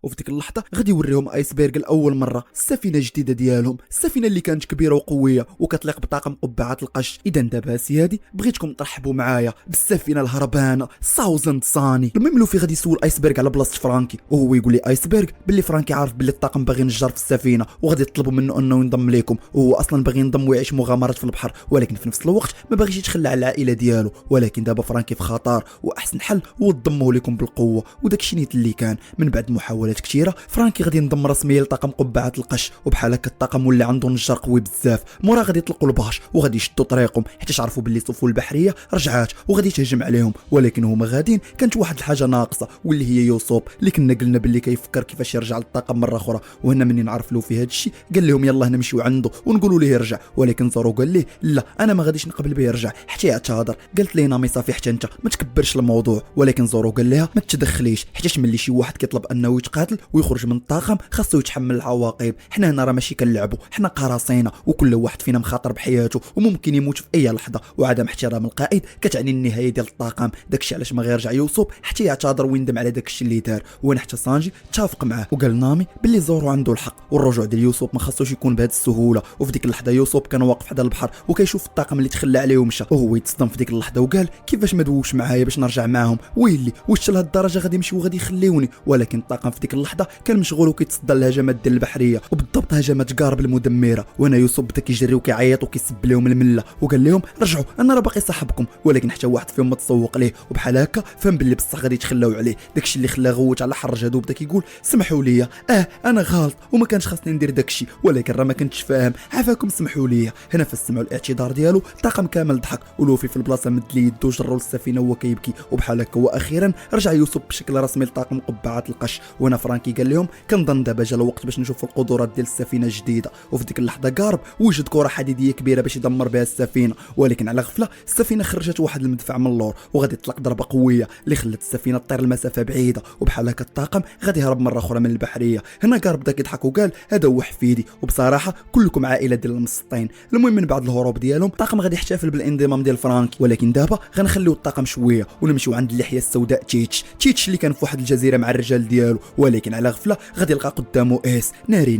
وفي ديك اللحظه غادي يوريهم ايسبرغ لاول مره السفينه الجديده ديالهم، السفينه اللي كانت كبيره وقويه وكتليق بطاقم قبعات القش. اذا دابا سيادي بغيتكم ترحبوا معايا بالسفينه الهربانه ساوزند ساني. المهم لوفي غادي يسول ايسبرغ على بلاصه فرانكي، وهو يقول لي ايسبرغ باللي فرانكي عارف باللي الطاقم باغي ينجر في السفينه وغادي يطلبوا منه انه ينضم ليكم، وهو اصلا باغي ينضم ويعيش مغامرات في البحر، ولكن في نفس الوقت ما باغيش يتخلى على العائله ديالو. ولكن دابا فرانكي في خطر واحسن حل هو تضمه لكم بالقوه. وداكشي نيت اللي كان. من بعد محاولات كثيره فرانكي غادي ينضم رسميا لطاقم قبعات القش، وبحال هكا الطاقم ولا عنده نجار قوي بزاف. مورا غادي يطلقوا الباش وغادي يشدوا طريقهم حيت عرفوا باللي السفن البحريه رجعات وغادي تهجم عليهم. ولكن هما غاديين كانت واحد الحاجه ناقصه واللي هي يوسوب اللي كنا قلنا باللي كيفكر كيفاش يرجع للطاقم مره اخرى. وهنا منين نعرف له في هذا الشيء قال لهم يلا نمشيو عنده ونقولوا ليه يرجع. ولكن زورو قال ليه لا انا ما غاديش نقبل به يرجع حتى يعتذر. قالت ليه نامي صافي حتى انت ما تكبرش الموضوع. ولكن زورو قال لها ما تدخليش حيت ملي شي واحد كيطلب انه يتقاتل ويخرج من الطاقم خاصو يتحمل العواقب. حنا هنا راه ماشي كنلعبوا، حنا قراصنه وكل واحد فينا مخاطر بحياته وممكن يموت في اي لحظه، وعدم احترام القائد كتعني النهايه ديال الطاقم. داكشي علاش ما غيرجع يوسف حتى يعتذر ويندم على داكشي اللي دار. وانا حتى سانجي اتفق معاه وقال نامي باللي زورو عنده الحق والرجوع ديال يوسف ما خاصوش يكون بهذه السهوله. وفي ديك اللحظه يوسف كان واقف حدا البحر وكيشوف الطاقم اللي تخلى عليه ومشى، وهو يتصدم في ديك اللحظه وقال كيفاش ما دووش معايا باش نرجع معاهم، ويلي واش لهاد الدرجه غادي يمشيو وغادي يخليوني. ولكن الطاقم في ديك اللحظه كان مشغول وكيتصدى للهجمات ديال البحريه وبالضبط هجمات قارب المدمره. وانا يوسف بدا كيجري وكيعيط وكيسب لهم المله وقال لهم رجعوا انا راه باقي صاحبكم. ولكن حتى واحد فيهم ما تسوق ليه وبحال هكا فهم باللي بصح غادي يتخلاو عليه. داكشي اللي خلاه غوت على حر جادو بدا كيقول سمحوا لي انا غلط وما كانش خاصني ندير داكشي، ولكن راه ما كنتش فاهم عافاكم سمحوا لي. هنا فسمعوا الاعتذار ديالو الطاقم كامل ضحك ولوفي في البلاصه مد لي يدو جروا للسفينه وهو كيبكي. وبحال هكا واخيرا رجع يوسف بشكل رسمي لطاقم قبعات القش. وانا فرانكي قال لهم كنظن دابا جا الوقت باش نشوفوا القدرات ديال السفينه الجديده. وفي ديك اللحظه قارب وجد كره حديديه كبيره باش يدمر بها السفينه، ولكن على غفله السفينه خرجت واحد المدفع من اللور وغادي تطلق ضربه قويه اللي خلت السفينه تطير لمسافه بعيده. وبحال هكا الطاقم غادي يهرب مره اخرى من البحريه. هنا قارب بدا كيضحك وقال هذا هو حفيدي وبصراحه كلكم عائله ديال المسطين. المهم من بعد الهروب ديالهم الطاقم غادي يحتفل بالانضمام ديال فرانكي. ولكن دابا غنخليو الطاقم شويه ونمشيو عند اللحيه السوداء تيتش اللي كان في واحد الجزيره مع الرجال ديالو. ولكن على غفله غادي يلقى قدامه ايس ناري.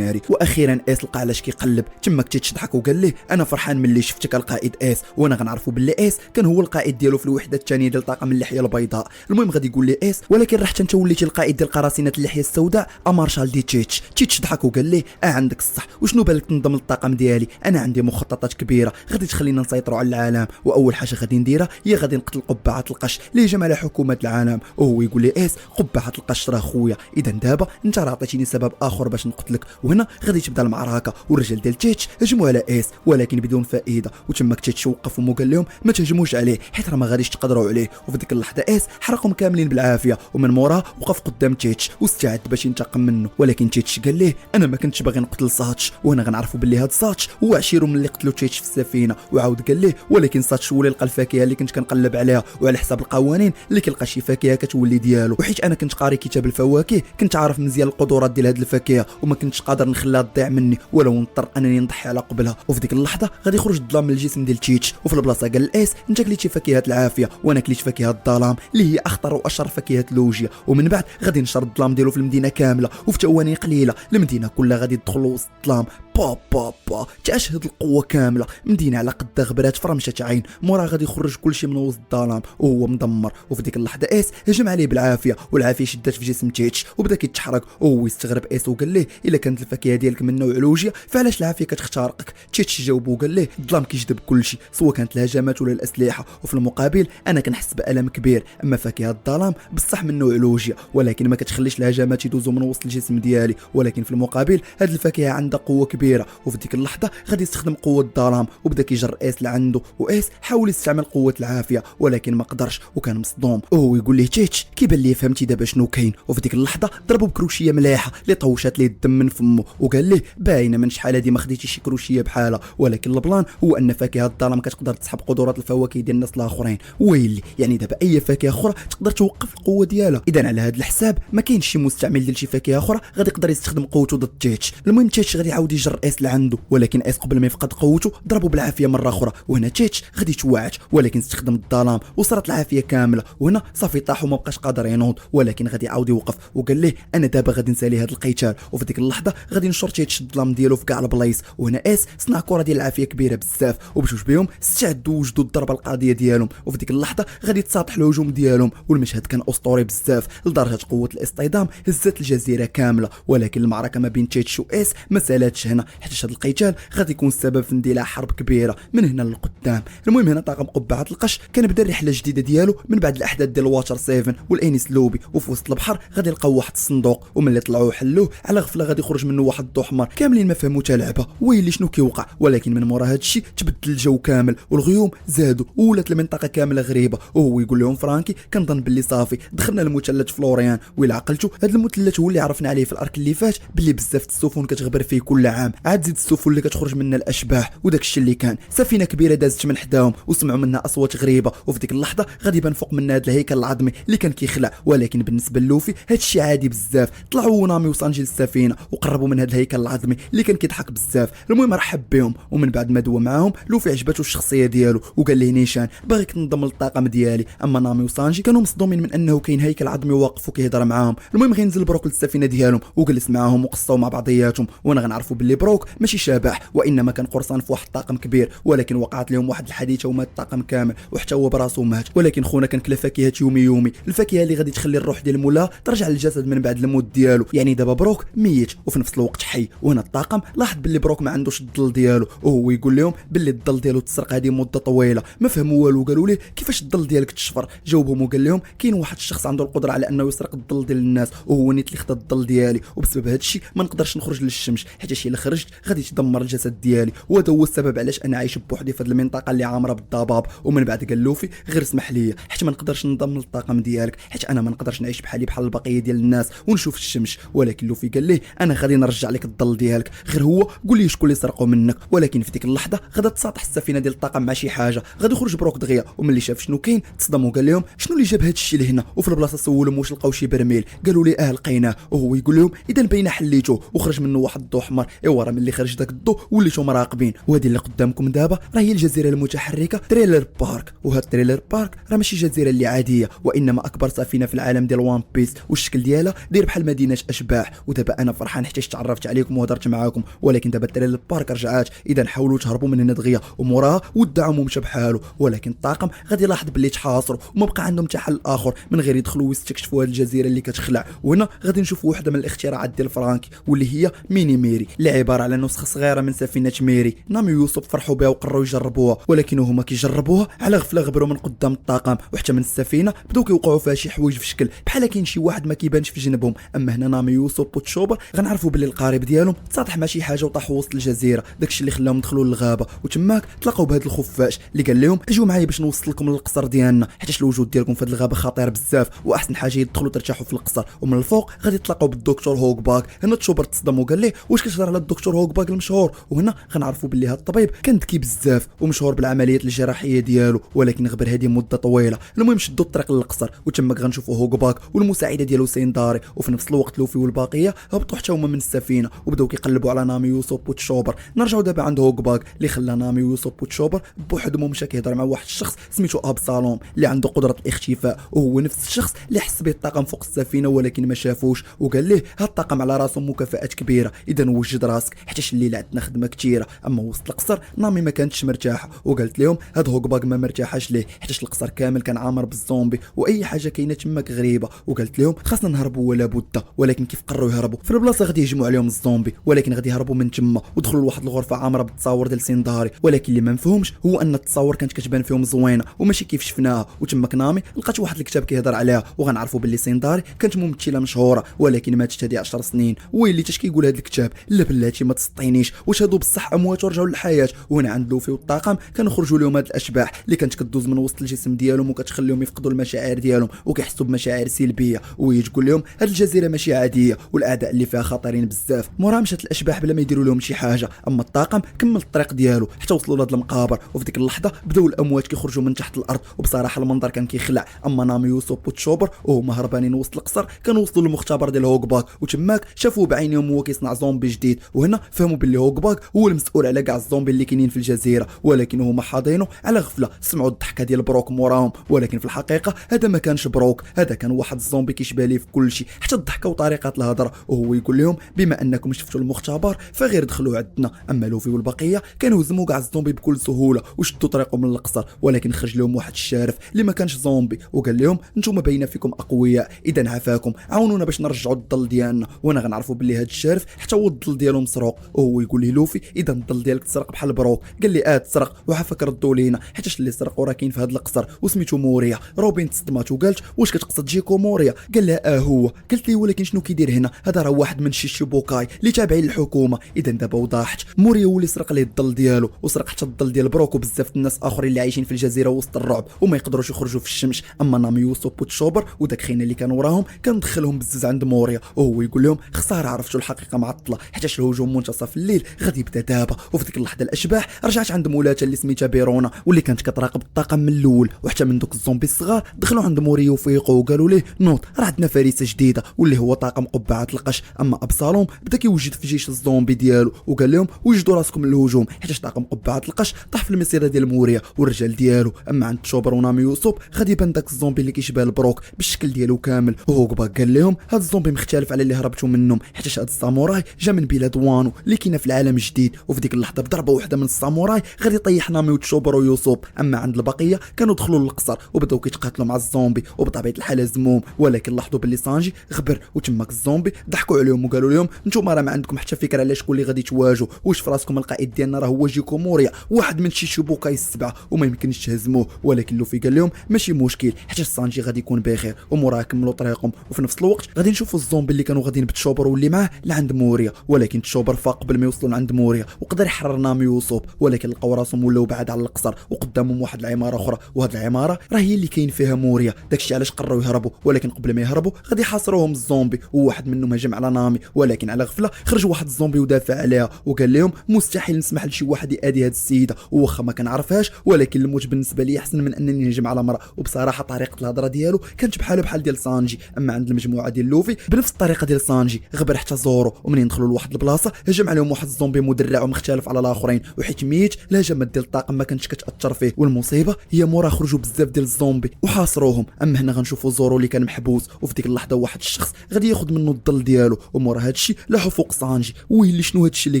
واخيرا ايس لقى علاش كيقلب تماك تيتش ضحك وقال ليه انا فرحان ملي شفتك القائد ايس، وانا غنعرفوا باللي ايس كان هو القائد ديالو في الوحده الثانيه ديال طاقم اللحيه البيضاء. المهم غادي يقول لي ايس ولكن راه حتى انت وليتي القائد ديال قراصنه اللحيه السوداء مارشال دي تيتش ضحك وقال ليه عندك الصح وشنو بالك تنضم للطاقم ديالي، انا عندي مخططات كبيره غادي تخلينا نسيطروا على العالم، واول حاجه غادي نديرها هي غادي نقتل قبعات القش اللي هجم على حكومه العالم. وهو يقول لي ايس قبعات القش راه خويا، اذا دابا انت راه عطيتيني سبب اخر باش نقتلك. وهنا غادي تبدا المعركه والرجال ديال تيتش هجموا على ايس ولكن بدون فائده. وتماك تيتش وقفهم وقال لهم ما تهجموش عليه حيت راه ما غاديش تقدروا عليه. وفي ديك اللحظه ايس حرقهم كاملين بالعافيه ومن موراه وقف قدام تيتش واستعد باش ينتقم منه. ولكن تيتش قال ليه انا ما كنتش باغي نقتل ساتش، وانا غنعرفوا باللي هاد ساتش هو عشيرو من اللي قتلوا تيتش في السفينه. وعاود قال ليه ولكن ساتش هو اللي لقى الفاكهه اللي كنت كنقلب عليها، وعلى حساب القوانين اللي كيلقى شي فاكهه كتولي ديالو. وحيت انا كنت قاري كتاب الفواكه كنت عارف مزيان القدرات ديال هاد الفاكهه وما كنتش قادر نخليها تضيع مني ولو نضطر انني نضحي على قبلها. وفي ديك اللحظه غادي يخرج الظلام من الجسم ديال تيتش وفي البلاصه قال الايس انت كليتي فاكهه العافيه وانا كليت فاكهه الظلام اللي هي اخطر واشر فاكهه لوجيا. ومن بعد غادي ينشر الظلام ديالو في المدينه كامله وفي ثواني قليله المدينه كلها غادي تدخل وسط الظلام. با تشهد القوه كامله مدينه على قد غبرات فرمشه عين. مورا غادي يخرج كلشي من وسط الظلام وهو مدمر. وفي ديك اللحظه ايس هجم عليه بالعافيه والعافيه شدات في جسم تيتش وبدا كيتحرك. وهو يستغرب ايس وقال ليه الا كانت الفاكهه ديالك من نوع لوجيا فعلاش العافيه كتخترقك. تيتش جاوبو وقال ليه الظلام كيجذب كلشي سواء كانت الهجمات ولا الاسلحه، وفي المقابل انا كنحس بالم كبير. اما فاكهه الظلام بصح من نوع لوجيا ولكن ما كتخليش الهجمات يدوزوا من وسط الجسم ديالي، ولكن في المقابل هاد الفاكهه عندها قوه كبيره. وفي ديك اللحظه غادي يستخدم قوه الظلام وبدا كيجر ايس لعنده. وايس حاول يستعمل قوه العافيه ولكن ما قدرش وكان مصدوم. وهو يقول ليه تيتش كيبان لي فهمتي دابا شنو كاين. وفي ديك اللحظه ضربوا بكروشيه ملاحه اللي طوشات ليه الدم من فمه وقال ليه باينه من شحال هادي ما خديتيش شي كروشيه بحالها، ولكن البلان هو ان فاكهه الظلام كتقدر تسحب قدرات الفواكه ديال الناس الاخرين. ويلي يعني دابا اي فاكهه اخرى تقدر توقف القوه ديالها. اذا على هذا الحساب ما كاينش شي مستعمل ديال شي فاكهه اخرى غادي يقدر يستخدم قوته ضد تيتش. المهم تيتش غادي يعاود يجر جر ايس لعنده، ولكن ايس قبل ما يفقد قوته ضربه بالعافيه مره اخرى، وهنا تيتش غادي توعت ولكن استخدم الظلام وصارت العافيه كامله، وهنا صافي طاح وما بقاش قادر ينوض، ولكن غادي يعاود يوقف وقال ليه انا دابا غادي نسالي هذا القتال. وفي ديك اللحظه غادي ينشر تيتش الظلام ديالو في كاع البلايص، وهنا ايس صنع كره ديال العافيه كبيره بزاف، وبجوج بهم استعدوا وجدوا الضربه القاضيه ديالهم، وفي ديك اللحظه غادي تساطح الهجوم ديالهم، والمشهد كان اسطوري بزاف لدرجه قوه الاصطدام هزت الجزيره كامله. ولكن المعركه ما بين تيتش وايس ما سالاتش هنا، حيت هذا القتال غادي يكون السبب في اندلاع حرب كبيره من هنا للقدام. المهم هنا طاقم قبعه القش كان بدا الرحله الجديده ديالو من بعد الاحداث ديال واتر 7 والانيس لوبي، وفي وسط البحر غادي لقاو واحد الصندوق، وملي طلعوا حلوه على غفله غادي يخرج منه واحد الضو احمر. كاملين ما فهموا حتى لعبه ويلي شنو كيوقع، ولكن من مورا هذا الشيء تبدل الجو كامل والغيوم زادوا ولات المنطقه كامله غريبه، وهو يقول لهم فرانكي كنظن باللي صافي دخلنا المثلث فلوريان، وإلا عقلتوا هذا المثلث هو اللي عرفنا عليه في الارك اللي فات باللي بزاف السفن كتغبر فيه كل عام، عاد زيد السفن اللي كتخرج منها الاشباح، وداك الشيء اللي كان سفينه كبيره دازت من حداهم وسمعوا منها اصوات غريبه، وفي ديك اللحظه غادي يبان فوق منها هذا الهيكل العظمي اللي كان كيخلع، ولكن بالنسبه لوفي هذا الشيء عادي بزاف. طلعوا نامي وسانجي للسفينه وقربوا من هذا الهيكل العظمي اللي كان كيضحك بزاف. المهم رحب بهم، ومن بعد ما دوا معاهم لوفي عجبته الشخصيه ديالو وقال ليه نيشان باغيك تنضم للطاقم ديالي، اما نامي وسانجي كانوا مصدومين من انه كاين هيكل عظمي واقف وكيهضر معاهم. المهم غينزل بروك للسفينه ديالهم وجلس معاهم وقصوا مع بعضياتهم، وانا غنعرفوا باللي بروك ماشي شبح وانما كان قرصان في واحد الطاقم كبير، ولكن وقعت لهم واحد الحادثه ومات الطاقم كامل وحتى هو براسو مات. ولكن خونا كان كلا فاكهه يومي الفاكهه اللي غادي تخلي الروح ديال مولا ترجع للجسد من بعد الموت ديالو، يعني دابا بروك ميت وفي نفس الوقت حي. وهنا الطاقم لاحظ باللي بروك ما عندوش الظل ديالو، وهو يقول لهم باللي الظل ديالو تسرق هذه مده طويله. ما فهموا والو، قالوا ليه كيفاش الظل ديالك تشفر؟ جاوبهم وقال لهم كاين واحد الشخص عنده القدره على انه يسرق الظل ديال الناس، وهو نيت اللي خدا الظل ديالي، وبسبب هذا الشيء ما نقدرش نخرج للشمس حيت شي الا خرجت غادي تدمر الجسد ديالي، وهذا هو السبب علاش انا عايش بوحدي في هذه المنطقه اللي عامره بالضباب. ومن بعد قال لوفي غير اسمح لي حيت ما نقدرش ننضم للطاقم ديالك، حيت انا ما نقدرش نعيش بحالي بحال البقيه ديال الناس ونشوف الشمس. ولكن لوفي قال ليه انا غادي نرجع لك الظل ديالك، غير هو قول لي شكون اللي سرقوا منك. ولكن في ديك اللحظه غادا تساطح السفينه ديال الطاقم مع شي حاجه، غادي يخرج بروك دغيا، وملي شاف شنو كاين تصدم وقال لهم شنو اللي جاب هذا الشيء لهنا. وفي البلاصه سولهم واش لقاو شي برميل، قالوا لي لقيناه، وهو يقول لهم اذا بين حليتوه وخرج منه واحد الضوء احمر. ايوا راه ملي خرج داك الضوء وليتو مراقبين، وهذه اللي قدامكم دابا راه هي الجزيره المتحركه تريلر بارك. وهاد تريلر بارك راه ماشي جزيره اللي عاديه، وانما اكبر سفينه في العالم ديال وان بيس، والشكل ديالها داير بحال مدينه اشباح. ودابا انا فرحان حيت تعرفت عليكم وهضرت معاكم، ولكن دابا تريلر بارك رجعات، اذا حاولوا تهربوا من هنا دغيا، وموراها ودعهم ومشى بحالو. ولكن الطاقم غادي يلاحظ باللي تحاصروا وما بقى عندهم حتى حل اخر من غير يدخلوا ويستكشفوا هذه الجزيره اللي كتخلع. وهنا غادي نشوفوا وحده من الاختراعات ديال فرانكي واللي هي ميني ميري، اللي عباره على نسخه صغيره من سفينه ميري. نامي ويوسف فرحوا بها وقرروا يجربوها، ولكن هما كيجربوها على غفله غبروا من قدام الطاقم، وحتى من السفينه بداو كيوقعوا فيها شي حوايج في شكل بحال كاين شي واحد ما كيبانش في جنبهم. اما هنا نامي يوسف وتشوبر غنعرفوا باللي القارب ديالهم تصاطح مع شي حاجه وطاحوا وسط الجزيره، داكشي اللي خلاهم يدخلوا للغابه. وتماك تلاقاو بهذا الخفاش اللي قال لهم اجوا معايا باش نوصل لكم للقصر ديالنا، حيت الوجود ديالكم في هذه الغابه خطير بزاف، واحسن حاجه يدخلوا ترتاحوا في القصر. ومن الفوق غادي تلاقاو بالدكتور هوك باك. هنا تشوبر تصدم وقال ليه واش كتهضر على الدكتور هوك باك المشهور؟ وهنا غنعرفوا باللي هذا الطبيب كان ذكي بزاف ومشهور بالعمليات الجراحيه ديالو، ولكن غبر هذه مده طويله. المهم شدوا الطريق للقصر، وتماك غنشوفوا هوك باك والمساعده ديالو سينداري، وفي نفس الوقت لوفي والباقيه هبطوا حتى هما من السفينه وبداو كيقلبوا على نامي يوسف وتشوبر. نرجعوا دابا عند هوك باك اللي خلى نامي يوسف وتشوبر بوحدهم ومشى كيهضر مع واحد الشخص سميتو ابسالوم اللي عنده قدره الاختفاء، وهو نفس الشخص اللي حس به الطاقم فوق السفينه ولكن ما شافوش، وقال ليه هاد الطاقم على راسه مكافآت كبيره، اذا وجد راسك حيت الليله عندنا خدمه كثيره. اما وسط القصر نامي ما كانتش مرتاحه، وقالت لهم هاد هوك باك ما مرتاحاش ليه حيت القصر كامل كان عامر بالزومبي واي حاجه كاينه تماك غريبه، وقالت لهم خاصنا نهربوا ولا بد. ولكن كيف قرروا يهربوا في البلاصه غادي يهجموا عليهم الزومبي، ولكن غادي يهربوا من تما ودخلوا لواحد الغرفه عامره بالتصاور ديال سينداري. ولكن اللي ما مفهومش هو ان التصاور كانت كتبان فيهم زوينه وماشي كيف شفناها. وتما نامي لقات واحد الكتاب كيهضر عليها، وغنعرفوا باللي سينداري كانت ممثله مشهوره ولكن ماتت هذه 10 سنين. ويلي اش كيقول هذا الكتاب؟ لا بلاتي ما تسطينيش، واش هادو بصح اموات ورجعوا للحياه؟ وهنا عند لوفي والطاقم كنخرجوا لهم هاد الاشباح اللي كانت كدوز من وسط الجسم ديالهم وكتخليهم يفقدوا المشاعر ديالهم وكيحسوا بمشاعر سلبيه. وهي تقول لهم هاد الجزيره ماشي عاديه والاعداء اللي فيها خطيرين بزاف. مورا مشات الاشباح بلا ما يديروا لهم شي حاجه، اما الطاقم كمل الطريق ديالو حتى وصلوا لهاد المقابر. وفي ديك اللحظه بداو الاموات كيخرجوا من تحت الارض، وبصراحه المنظر كان كيخلع. اما نامي يوسف وتشوبر وهما هربانين وسط القصر كانوا وصلوا للمختبر ديال هوك باك، وتماك شافوه بعينيهم وهو كيصنع زومبي جديد. وهنا وهنا فهموا باللي هوكباك هو المسؤول على كاع الزومبي اللي كاينين في الجزيره، ولكن هما حاضينه على غفله. سمعوا الضحكه ديال بروك موراهم، ولكن في الحقيقه هذا ما كانش بروك، هذا كان واحد الزومبي كيشبه ليه في كل شيء، حتى الضحكه وطريقه الهضره. وهو يقول لهم بما انكم شفتوا المختبر فغير دخلوا عندنا. اما لوفي والبقيه كانوا هزموا كاع الزومبي بكل سهوله وشدوا طريقهم من القصر، ولكن خرج لهم واحد الشارف اللي ما كانش زومبي وقال لهم نتوما باينه فيكم اقوياء، اذا عافاكم عاونونا باش نرجعوا الظل ديالنا، وانا غنعرفوا باللي هذا الشارف حتى هو الظل ديالو مسروق. وهو يقول لي لوفي اذا الظل ديالك تسرق بحال بروك. قال لي تسرق وعافاك ردوا لينا، حيت اللي سرق راه كاين في هذا القصر وسميتو موريا. روبين تصدمات وقالت واش كتقصد جيكو موريا؟ قال لها هو. قلت لي ولكن شنو كيدير هنا؟ هذا راه واحد من شيشيبوكاي اللي تابعين للحكومه. اذا دابا وضاحت موريا هو اللي سرق ليه الظل ديالو وسرق حتى الظل ديال بروك وبزاف الناس اخرين اللي عايشين في الجزيره وسط الرعب وما يقدروش يخرجوا في الشمس. اما نامي وسوب وتشوبر وداك خينا اللي كان وراهم كان دخلهم بزز عند موريا. وهو يقول لهم خساره عرفتوا الحقيقه معطله، حيت الهجوم منتصف الليل غادي يبدا دابا. وفي ديك اللحظه الاشباح رجعت عند مولاتها اللي سميتها بيرونا واللي كانت كتراقب الطاقم من الاول، وحتى من دوك الزومبي الصغار دخلوا عند موريا وفيقوا وقالوا ليه نوض راه عندنا فريسه جديده واللي هو طاقم قبعه القش. اما ابصالوم بدا كيوجد في جيش الزومبي ديالو وقال لهم وجدوا راسكم من الهجوم، حيت طاقم قبعه القش طاح في المسيره ديال موريا والرجال ديالو. اما عند تشوبر ونامي يوسف غادي يبان داك الزومبي اللي كيشبه البروك بالشكل ديالو كامل. وهوكبا قال لهم هذا الزومبي مختلف على اللي هربتوا منهم، حيت هذا الساموراي جا من بلاد وانو اللي كاينه في العالم الجديد. وفي ديك اللحظه بضربه واحده من الساموراي غادي يطيح نامي وتشوبر ويوسف. اما عند البقيه كانوا دخلوا للقصر وبداو كيتقاتلوا مع الزومبي وبطبيعه الحال هزموهم، ولكن لاحظوا باللي سانجي غبر وتماك الزومبي ضحكوا عليهم وقالوا لهم نتوما راه ما عندكم حتى فكره على شكون اللي غادي تواجهوا، واش في راسكم القائد ديالنا راه هو جيكو موريا واحد من شيشيبوكاي السبعه وما يمكنش تهزموه. ولكن لوفي قال لهم ماشي مشكل حتى سانجي غادي يكون بخير. وموراه كملوا طريقهم وفي نفس الوقت غادي نشوفوا الزومبي اللي كانوا غاديين بتشوبر واللي معاه لعند موريا، ولكن تشوبر فاق قبل ما يوصلوا لعند موريا وقدر يحرر نامي وصوب، ولكن لقاو راسهم ولاو بعاد على القصر وقدامهم واحد العماره اخرى، وهاد العماره راه هي اللي كاين فيها موريا. داكشي علاش قرروا يهربوا، ولكن قبل ما يهربوا غادي يحاصروهم الزومبي وواحد منهم هجم على نامي، ولكن على غفله خرج واحد الزومبي ودافع عليها وقال لهم مستحيل نسمح لشي واحد يأذي هاد السيده، وواخا ما كنعرفهاش ولكن الموت بالنسبه لي احسن من انني نهجم على مرأة. وبصراحه طريقه الهضره ديالو كانت بحال ديال سانجي. اما عند المجموعه ديال لوفي بنفس الطريقه ديال سانجي غبر حتى زورو، ومنين دخلوا لواحد البلاصه هجم عليهم واحد الزومبي مدرع ومختلف على الاخرين، وحيت ميت الهجمات ديال الطاقم ما كانتش كتاثر فيه. والمصيبه هي مورا خرجوا بزاف ديال الزومبي وحاصروهم. اما هنا غنشوفوا زورو اللي كان محبوس، وفي ديك اللحظه واحد الشخص غادي ياخذ منه الظل ديالو، ومورا هادشي لاحو فوق سانجي ويلي شنو هادشي اللي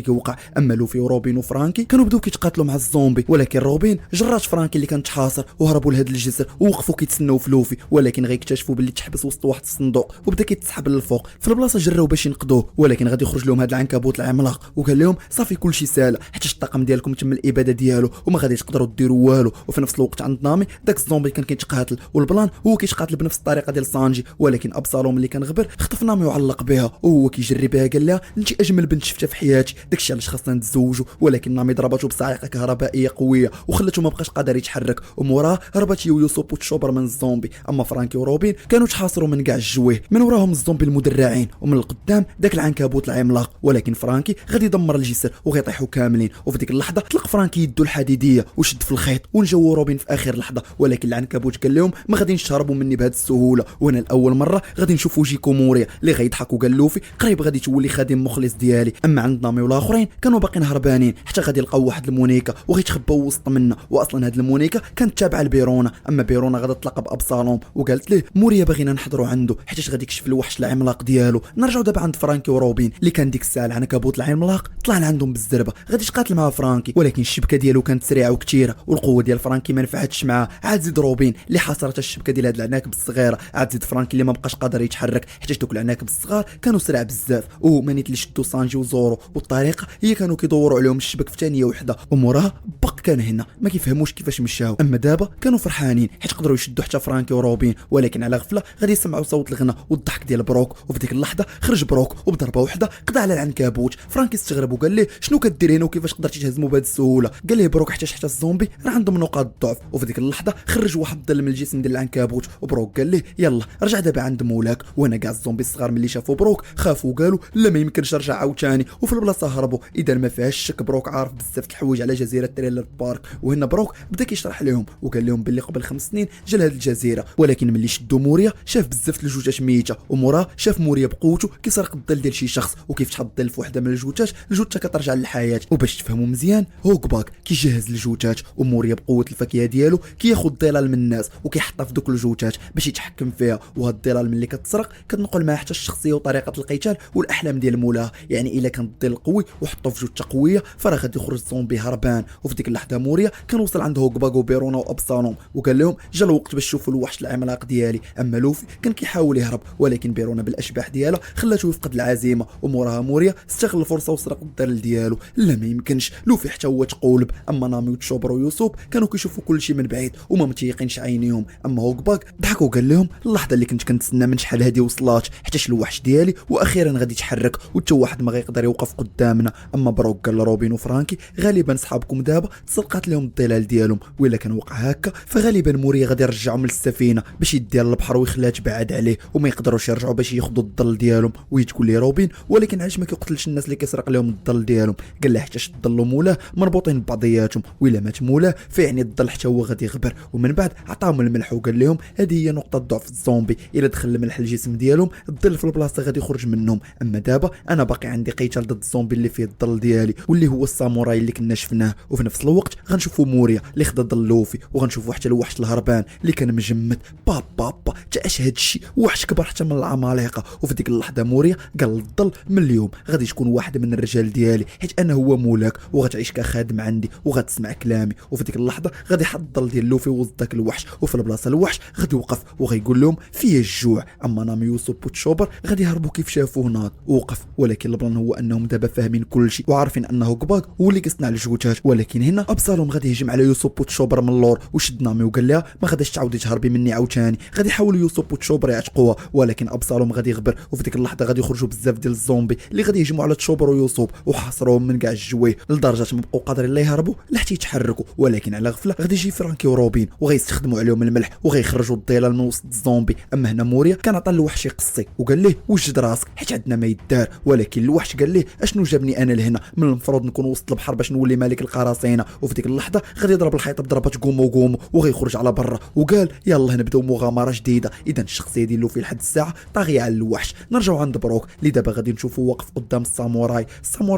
كيوقع. اما لوفي وروبين وفرانكي كانوا بداو كيتقاتلوا مع الزومبي، ولكن روبين جرات فرانكي اللي كان تحاصر وهربوا لهاد الجسر ووقفوا كيتسناو في لوفي، ولكن غيكتشفوا باللي تحبس وسط واحد الصندوق وبدا كيتسحب للفوق. في البلاصه جراو باش ينقذوه، ولكن غادي يخرج لهم هاد العنكبوت العملاق وقال لهم صافي كلشي سالا حيت الطاقم ديالكم تم الاباده ديالو وما غاديش تقدروا ديروا والو. وفي نفس الوقت عند نامي داك الزومبي كان كيتقاتل، والبلان هو كيتقاتل بنفس الطريقه ديال سانجي، ولكن ابصالوم اللي كان غبر خطف نامي وعلق بها وهو كيجري بها قال لها انت اجمل بنت شفتها في حياتي، داكشي علاش خاصنا نتزوجوا. ولكن نامي ضربته بصاعقه كهربائيه قويه وخلته ما بقاش قادر يتحرك، وموراه هربت هي ويوسوب وتشوبر من الزومبي. اما فرانكي وروبين كانوا تحاصروا من كاع الجويه، من وراهم الزومبي المدرعين ومن القدام داك العنكبوت العملاق، ولكن فرانكي غادي يدمر الجسر وغيطيحوا كاملين. وفي ديك اللحظه طلق فرانكي يدو الحديديه وشد في الخيط ونجاو روبين في اخر لحظه، ولكن العنكبوت قال لهم ما غاديش تهربوا مني بهذه السهوله، وانا لاول مره غادي نشوفوا جيكو موريا اللي غيضحك وقال لوفي قريب غادي تولي خادم مخلص ديالي. اما عند نامي والاخرين كانوا باقيين هربانين حتى غادي يلقاو واحد المونيكا وغيتخباو وسط منا، واصلا هاد المونيكا كانت تابعه لبيرونا. اما بيرونا غادا تلاقى بابصالوم وقالت ليه موريا باغينا نحضروا عنده حيت غادي يكشف الوحش العملاق ديالو. نرجعوا دابا عند فرانكي وروبين اللي كان ديك الساعه العنكبوت العملاق طلع لعندهم بالزربه غادي يتقاتل مع فرانكي، ولكن الشبكه ديالو كانت سريعه وكثيره والقوه ديال فرانكي ما نفعتش معاه. عاد زيد روبين اللي حاصرت الشبكه ديال هاد العناكب الصغيره، عاد زيد فرانكي اللي ما بقاش قادر يتحرك حيت دوك العناكب الصغار كانوا سريع بزاف، ومانيت اللي شدوا سانجي وزورو والطريقه هي كانوا كيدوروا عليهم الشبك في ثانيه وحده. وموراها بق كان هنا ما كيفهموش كيفاش مشاو. اما دابا كانوا فرحانين حيت قدروا يشدوا حتى فرانكي وروبين، ولكن على غفله غادي يسمعوا صوت الغنى والضحك ديال بروك. وفي ديك اللحظه خرج بروك وبضربه وحده قضى على العنكبوت. فرانكي استغرب وقال ليه شنو كدير هنا وكيفاش قدرتي تهزموا بهذه السهوله؟ قال ليه بروك حتى الزومبي راه عندهم نقاط ضعف. وفي ديك اللحظه خرج واحد الظل من الجسم ديال العنكبوت، وبروك قال ليه يلا رجع دابا عند مولاك. وانا كاع الزومبي الصغار ملي شافوا بروك خافوا وقالوا لا ما يمكنش نرجع عاوتاني، وفي البلاصه هربوا. اذا ما فيهاش شك بروك عارف بزاف الحوايج على جزيره تريلر بارك. وهنا بروك بدا كيشرح لهم وقال لهم باللي قبل 5 سنين جا لهاد الجزيره، ولكن ملي شدوا موريا شاف بزاف الجوجات ميته، وموراه شاف موريا بقوته كيسرق الظل ديال شي شخص وكيفتح الظل في وحده من الجوتات الجوته كترجع للحياه. وباش تفهموا مزيان، هوك باك كيجهز الجوتات وموريا بقوه الفاكهه ديالو كياخذ الظلال من الناس وكيحطها في دوك الجوتات باش يتحكم فيها. وهاد الظلال ملي كتسرق كتنقل معها حتى الشخصيه وطريقه القتال والاحلام ديال مولاها. يعني الا كان الظل قوي وحطوه في جوته قويه فراه غادي يخرج زومبي هربان. وفي ديك اللحظه موريا كان وصل عند هوك باك وبيرونا وابسالوم وقال لهم جا الوقت باش تشوفوا الوحش العملاق ديالي. اما لوفي كان كيحاول يهرب ولكن بيرونا بالاشباح ديالها خلاته يفقد العزيمه. وموراها موريا استغل الفرصه وسرق الدلال ديالو. لا ما يمكنش، لوفي حتى هو تقولب. اما نامي وتشوبر ويوسوب كانوا كيشوفوا كل شيء من بعيد وما متيقينش عينيهم. اما هوك باك ضحك وقال لهم اللحظه اللي كنت كنتسنى من شحال هادي وصلات، حتى الوحش ديالي واخيرا غادي يتحرك وحتى واحد ما غيقدر يوقف قدامنا. اما بروك قال لروبين وفرانكي غالبا صحابكم دابا تسرقات لهم الظلال ديالهم، وإلا كان وقع هكا فغالبا موريا غادي يرجعهم للسفينه باش يديها للبحر ويخليها تبعد عليه وما يقدروش يرجعوا باش ياخذوا الظل ديالهم. ويتقول لي روبين ولكن علاش ما كيقتلش الناس اللي كيسرق لهم الظل ديالهم؟ قال له حيت الظل ومولاه مربوطين ببعضياتهم، وإلا مات مولاه فيعني الظل حتى هو غادي يغبر. ومن بعد عطاهم الملح وقال لهم هذه هي نقطه ضعف الزومبي، الا دخل الملح الجسم ديالهم الظل في البلاصه غادي يخرج منهم. اما دابا انا باقي عندي قتال ضد الزومبي اللي فيه الظل ديالي واللي هو الساموراي اللي كنا شفناه. وفي نفس الوقت غنشوفوا موريا اللي خدا ظل لوفي، وغنشوفوا حتى الوحش الهربان اللي كان مجمد. بابا تا اش هادشي، وحش كبر حتى من العمالقه. وفي ديك اللحظه موريا قال الظل من اليوم غادي تكون واحد من الرجال ديالي حيت انا هو مولاك وغتعيش كخادم عندي وغتسمع كلامي. وفي ديك اللحظه غادي يحط الظل ديال لوفي وسط داك الوحش، وفي البلاصه الوحش غادي يوقف وغيقول لهم فيه الجوع. اما نامي يوسف وتشوبر غادي يهربوا كيف شافوه ناض ووقف. ولكن البلان هو انهم دابا فاهمين كل شيء وعارفين انه كباك هو اللي كيصنع الجوتات. ولكن هنا ابسالوم غادي يهجم على يوسف وتشوبر من اللور وشد نامي وقال لها ما غاديش تعاودي تهربي مني عاوتاني. غادي يحاولوا يوسف وتشوبر يعتقوها ولكن ابسالوم غادي يغبر. وفي ديك اللحظه غادي يخرجوا بزاف ديال الزومبي اللي غادي يهجموا على تشوبر ويوسف وحاصروهم من كاع الجويه لدرجه ما بقاو قادرين لا يهربوا لا حتى يتحركوا. ولكن على غفله غادي يجي فرانكي وروبين وغيستخدموا عليهم الملح وغيخرجوا الظلال من وسط الزومبي. اما هنا موريا كان عطى الوحش يقصي وقال ليه وجد راسك حيت عندنا ما يدار. ولكن الوحش قال ليه اشنو جابني انا لهنا، من المفروض نكون وسط البحر باش نولي ملك القراصنه. وفي ديك اللحظه غادي يضرب الحيط بضربه قومو وغيخرج على برا وقال يلا نبداو مغامره جديده. اذا الشخصيه ديالو في لحد الساعه طاغيه على الوحش. نرجعوا عند بروك اللي دابا غادي نشوفوا واقف قدام الساموراي